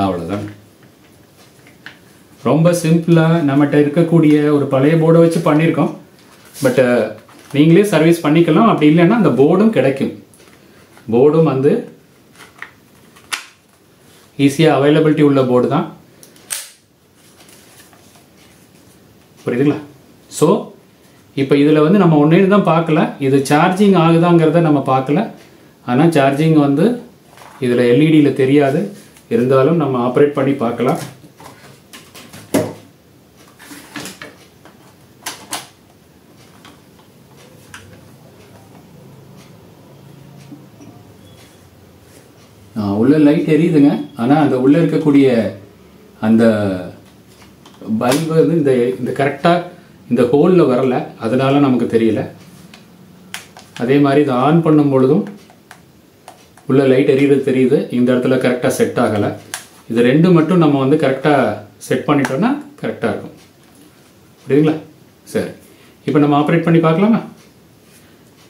அவ்வளோதான். ரொம்ப சிம்பிளாக நம்மகிட்ட இருக்கக்கூடிய ஒரு பழைய போர்டை வச்சு பண்ணியிருக்கோம். பட் நீங்களே சர்வீஸ் பண்ணிக்கலாம். அப்படி இல்லைன்னா அந்த போர்டும் கிடைக்கும். போர்டும் வந்து ஈஸியாக அவைலபிலிட்டி உள்ள போர்டு தான். புரியுதுங்களா? ஸோ இப்போ இதில் வந்து நம்ம ஒன்றே தான் பார்க்கல, இது சார்ஜிங் ஆகுதாங்கிறத நம்ம பார்க்கல. ஆனால் சார்ஜிங் வந்து இதில் எல்இடியில் தெரியாது. இருந்தாலும் நம்ம ஆப்ரேட் பண்ணி பார்க்கலாம். உள்ள லைட் எரியுதுங்க. ஆனால் அந்த உள்ளே இருக்கக்கூடிய அந்த பல்பு வந்து இந்த கரெக்டாக இந்த ஹோலில் வரல, அதனால நமக்கு தெரியல. அதே மாதிரி இதை ஆன் பண்ணும் பொழுதும் உள்ள லைட் எரியுறது தெரியுது. இந்த இடத்துல கரெக்டாக செட் ஆகலை. இது ரெண்டு மட்டும் நம்ம வந்து கரெக்டாக செட் பண்ணிட்டோம்னா கரெக்டாக இருக்கும். புரியுதுங்களா? சரி, இப்போ நம்ம ஆப்ரேட் பண்ணி பார்க்கலாமா?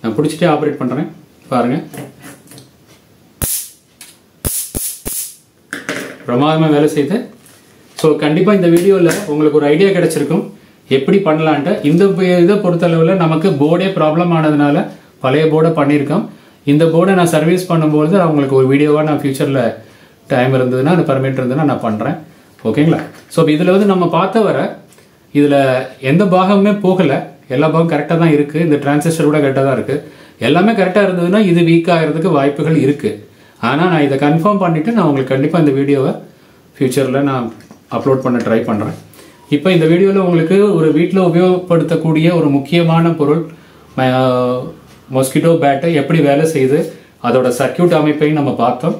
நான் பிடிச்சிட்டே ஆப்ரேட் பண்ணுறேன், பாருங்கள். பிரமாதமாக வேலை செய்யுது. ஸோ கண்டிப்பாக இந்த வீடியோவில் உங்களுக்கு ஒரு ஐடியா கிடச்சிருக்கும் எப்படி பண்ணலான்ட்டு. இந்த இதை பொறுத்தளவில் நமக்கு போர்டே ப்ராப்ளம் ஆனதுனால பழைய போர்டை பண்ணியிருக்கோம். இந்த போர்டை நான் சர்வீஸ் பண்ணும்போது அவங்களுக்கு ஒரு வீடியோவாக நான் ஃபியூச்சரில் டைம் இருந்ததுன்னா, அந்த பர்மிட் இருந்ததுன்னா நான் பண்ணுறேன். ஓகேங்களா? ஸோ இதில் வந்து நம்ம பார்த்த வர இதில் எந்த பாகமுமே போகலை. எல்லா பாகம் கரெக்டாக தான் இருக்குது. இந்த டிரான்சிஸ்டர் கூட கரெக்டாக தான் இருக்குது. எல்லாமே கரெக்டாக இருந்ததுன்னா இது வீக் ஆகிறதுக்கு வாய்ப்புகள் இருக்குது. ஆனால் நான் இதை கன்ஃபார்ம் பண்ணிவிட்டு நான் உங்களுக்கு கண்டிப்பாக இந்த வீடியோவை ஃப்யூச்சரில் நான் அப்லோட் பண்ண ட்ரை பண்ணுறேன். இப்போ இந்த வீடியோவில் உங்களுக்கு ஒரு வீட்டில் உபயோகப்படுத்தக்கூடிய ஒரு முக்கியமான பொருள் மொஸ்கிட்டோ பேட்டை எப்படி வேலை செய்யுது, அதோட சர்க்கியூட் அமைப்பையும் நம்ம பார்த்தோம்.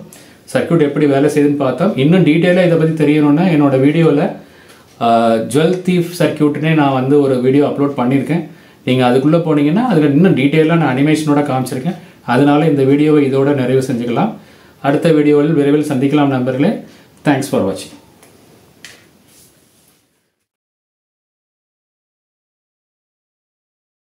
சர்க்கியூட் எப்படி வேலை செய்யுதுன்னு பார்த்தோம். இன்னும் டீட்டெயிலாக இதை பற்றி தெரியணும்னா என்னோட வீடியோவில் ஜுவல் தீஃப் சர்க்கியூட்னே நான் வந்து ஒரு வீடியோ அப்லோட் பண்ணியிருக்கேன். நீங்கள் அதுக்குள்ளே போனீங்கன்னா அதில் இன்னும் டீட்டெயிலாக நான் அனிமேஷனோட காமிச்சிருக்கேன். அதனால இந்த வீடியோவை இதோட நிறைவு செஞ்சுக்கலாம். அடுத்த வீடியோவில் விரைவில் சந்திக்கலாம் நண்பர்களே. தேங்க்ஸ் ஃபார் வாட்சிங்.